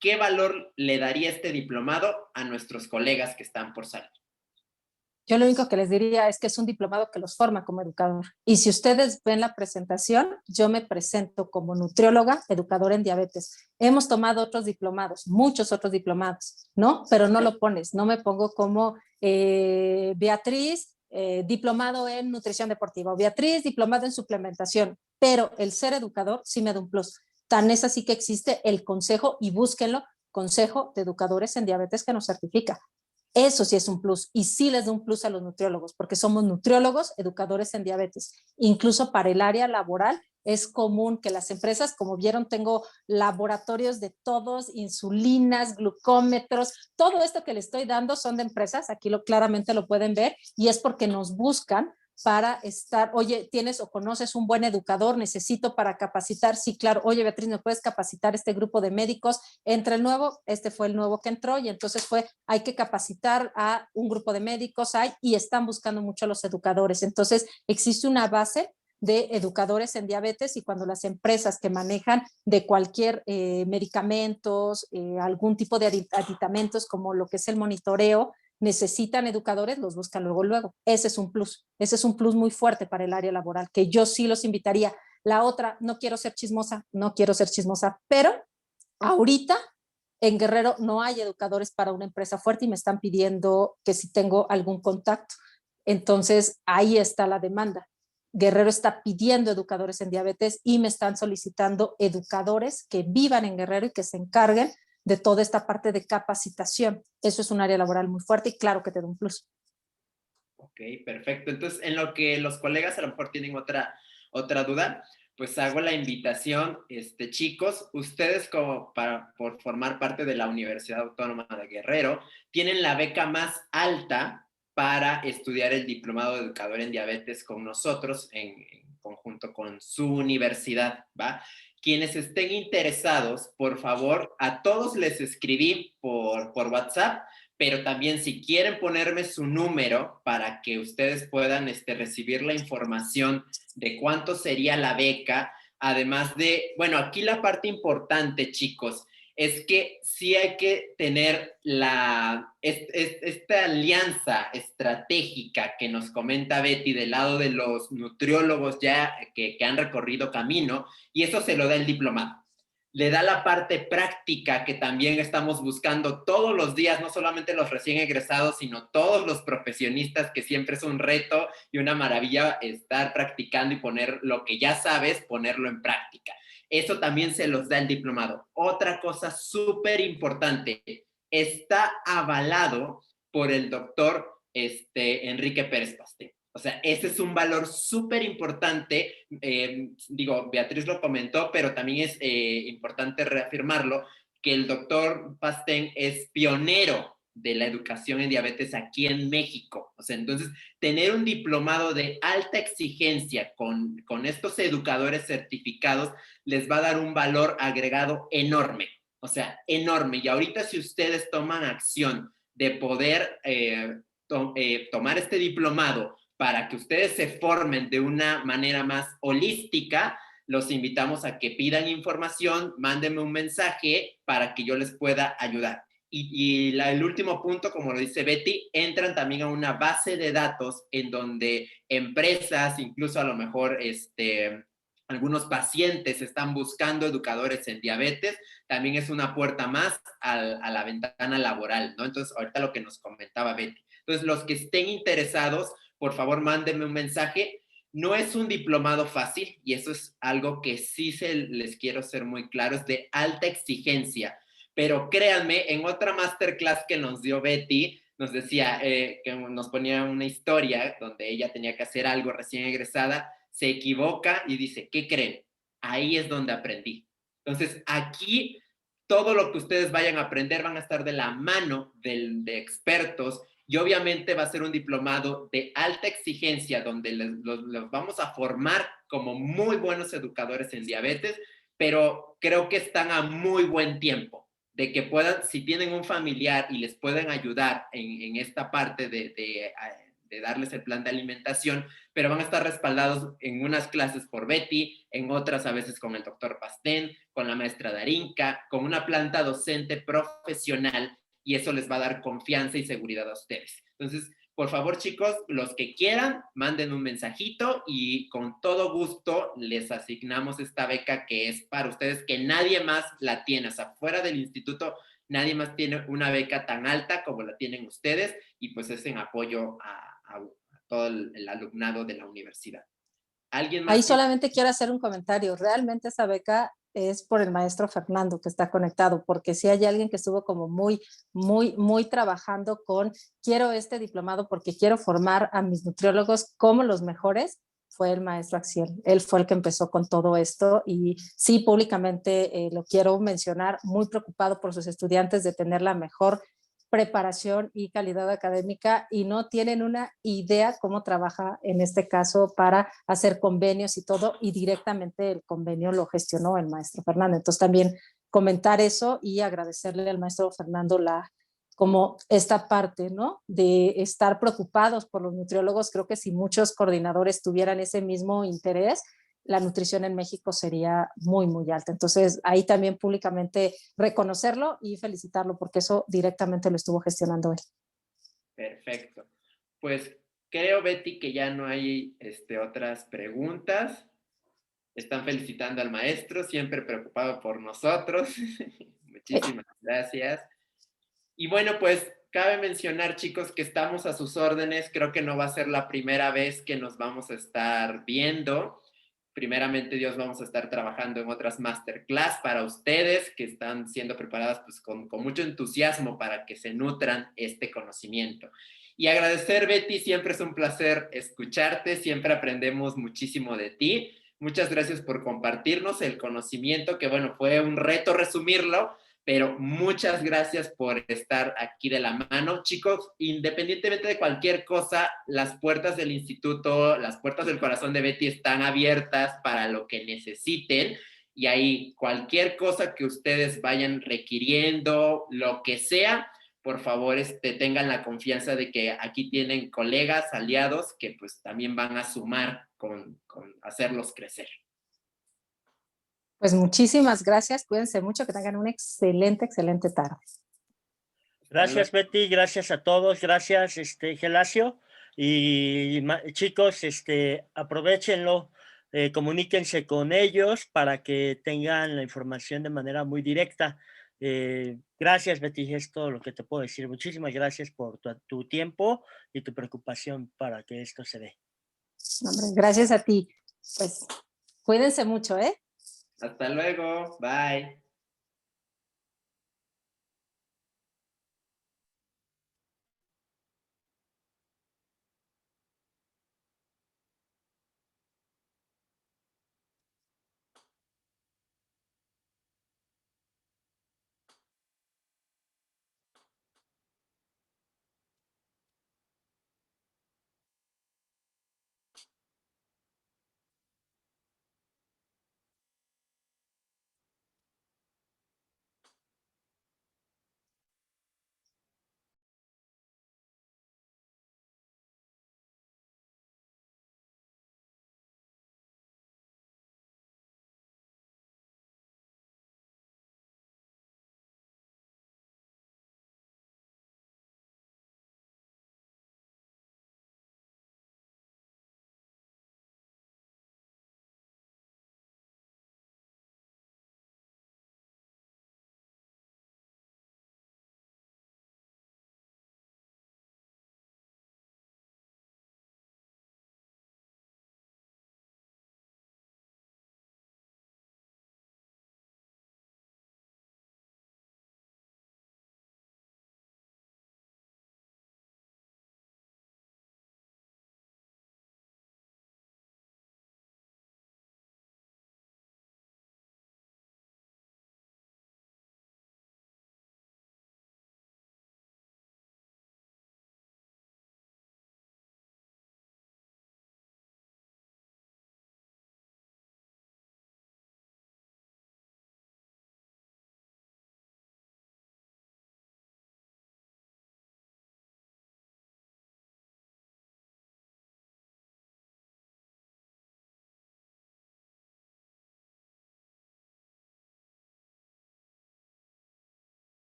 E: ¿qué valor le daría este diplomado a nuestros colegas que están por salir?
C: Yo lo único que les diría es que es un diplomado que los forma como educador. Y si ustedes ven la presentación, yo me presento como nutrióloga, educadora en diabetes. Hemos tomado otros diplomados, muchos otros diplomados, ¿no? Pero no lo pones, no me pongo como Beatriz, diplomado en nutrición deportiva, o Beatriz, diplomado en suplementación. Pero el ser educador sí me da un plus. Tan es así que existe el consejo, y búsquenlo, Consejo de Educadores en Diabetes, que nos certifica. Eso sí es un plus, y sí les da un plus a los nutriólogos, porque somos nutriólogos, educadores en diabetes. Incluso para el área laboral es común que las empresas, como vieron, tengo laboratorios de todos, insulinas, glucómetros, todo esto que les estoy dando son de empresas, aquí claramente lo pueden ver, y es porque nos buscan para estar, oye, tienes o conoces un buen educador, necesito para capacitar, sí, claro, oye, Beatriz, ¿me puedes capacitar este grupo de médicos? Entre el nuevo, este fue el nuevo que entró, y entonces hay que capacitar a un grupo de médicos, y están buscando mucho a los educadores. Entonces, existe una base de educadores en diabetes, y cuando las empresas que manejan de cualquier medicamentos, algún tipo de aditamentos como lo que es el monitoreo, necesitan educadores, los buscan luego. Ese es un plus muy fuerte para el área laboral, que yo sí los invitaría. La otra, no quiero ser chismosa, pero ahorita en Guerrero no hay educadores para una empresa fuerte, y me están pidiendo que si tengo algún contacto. Entonces, ahí está la demanda. Guerrero está pidiendo educadores en diabetes, y me están solicitando educadores que vivan en Guerrero y que se encarguen de toda esta parte de capacitación. Eso es un área laboral muy fuerte, y claro que te da un plus.
E: Ok, perfecto. Entonces, en lo que los colegas a lo mejor tienen otra duda, pues hago la invitación, chicos, ustedes por formar parte de la Universidad Autónoma de Guerrero, tienen la beca más alta para estudiar el diplomado de educador en diabetes con nosotros en conjunto con su universidad, ¿va? Quienes estén interesados, por favor, a todos les escribí por WhatsApp, pero también si quieren ponerme su número para que ustedes puedan recibir la información de cuánto sería la beca, además de, bueno, aquí la parte importante, chicos, es que sí hay que tener esta alianza estratégica que nos comenta Betty del lado de los nutriólogos ya que han recorrido camino, y eso se lo da el diplomado. Le da la parte práctica que también estamos buscando todos los días, no solamente los recién egresados, sino todos los profesionistas, que siempre es un reto y una maravilla estar practicando y poner lo que ya sabes, ponerlo en práctica. Eso también se los da el diplomado. Otra cosa súper importante, está avalado por el doctor Enrique Pérez Pastel. O sea, ese es un valor súper importante. Beatriz lo comentó, pero también es importante reafirmarlo, que el doctor Pastén es pionero de la educación en diabetes aquí en México. O sea, entonces, tener un diplomado de alta exigencia con estos educadores certificados les va a dar un valor agregado enorme. O sea, enorme. Y ahorita si ustedes toman acción de poder tomar este diplomado para que ustedes se formen de una manera más holística, los invitamos a que pidan información, mándenme un mensaje para que yo les pueda ayudar. Y el último punto, como lo dice Betty, entran también a una base de datos en donde empresas, incluso a lo mejor algunos pacientes están buscando educadores en diabetes, también es una puerta más a la ventana laboral, ¿no? Entonces, ahorita lo que nos comentaba Betty. Entonces, los que estén interesados, por favor, mándenme un mensaje. No es un diplomado fácil, y eso es algo que sí les quiero ser muy claro, es de alta exigencia. Pero créanme, en otra masterclass que nos dio Betty, nos decía que nos ponía una historia donde ella tenía que hacer algo recién egresada, se equivoca y dice, ¿qué creen? Ahí es donde aprendí. Entonces, aquí todo lo que ustedes vayan a aprender van a estar de la mano de expertos, y obviamente va a ser un diplomado de alta exigencia donde los vamos a formar como muy buenos educadores en diabetes, pero creo que están a muy buen tiempo de que puedan, si tienen un familiar y les pueden ayudar en esta parte de darles el plan de alimentación, pero van a estar respaldados en unas clases por Betty, en otras a veces con el doctor Pastén, con la maestra Darinka, con una planta docente profesional, y eso les va a dar confianza y seguridad a ustedes. Entonces, por favor, chicos, los que quieran, manden un mensajito y con todo gusto les asignamos esta beca que es para ustedes, que nadie más la tiene. O sea, fuera del instituto, nadie más tiene una beca tan alta como la tienen ustedes, y pues es en apoyo a todo el alumnado de la universidad. ¿Alguien más?
C: Ahí solamente quiero hacer un comentario. Realmente esa beca es por el maestro Fernando que está conectado, porque si hay alguien que estuvo como muy trabajando con, quiero este diplomado porque quiero formar a mis nutriólogos como los mejores, fue el maestro Axiel. Él fue el que empezó con todo esto, y sí, públicamente lo quiero mencionar, muy preocupado por sus estudiantes de tener la mejor preparación y calidad académica, y no tienen una idea cómo trabaja en este caso para hacer convenios y todo, y directamente el convenio lo gestionó el maestro Fernando. Entonces también comentar eso y agradecerle al maestro Fernando como esta parte, ¿no? De estar preocupados por los nutriólogos. Creo que si muchos coordinadores tuvieran ese mismo interés, la nutrición en México sería muy alta. Entonces, ahí también públicamente reconocerlo y felicitarlo, porque eso directamente lo estuvo gestionando él.
E: Perfecto. Pues creo, Betty, que ya no hay otras preguntas. Están felicitando al maestro, siempre preocupado por nosotros. Muchísimas gracias. Y bueno, pues cabe mencionar, chicos, que estamos a sus órdenes. Creo que no va a ser la primera vez que nos vamos a estar viendo. Primeramente, Dios, vamos a estar trabajando en otras masterclass para ustedes que están siendo preparadas pues, con mucho entusiasmo para que se nutran este conocimiento. Y agradecer, Betty, siempre es un placer escucharte, siempre aprendemos muchísimo de ti. Muchas gracias por compartirnos el conocimiento, que bueno, fue un reto resumirlo, pero muchas gracias por estar aquí de la mano. Chicos, independientemente de cualquier cosa, las puertas del instituto, las puertas del corazón de Betty están abiertas para lo que necesiten, y ahí cualquier cosa que ustedes vayan requiriendo, lo que sea, por favor, tengan la confianza de que aquí tienen colegas, aliados, que pues también van a sumar con hacerlos crecer.
C: Pues muchísimas gracias, cuídense mucho, que tengan una excelente tarde.
B: Gracias, Betty, gracias a todos, gracias, Gelacio, y chicos, aprovechenlo, comuníquense con ellos para que tengan la información de manera muy directa. Gracias, Betty, es todo lo que te puedo decir. Muchísimas gracias por tu tiempo y tu preocupación para que esto se dé.
C: Hombre, gracias a ti. Pues cuídense mucho, ¿eh?
E: Hasta luego, bye.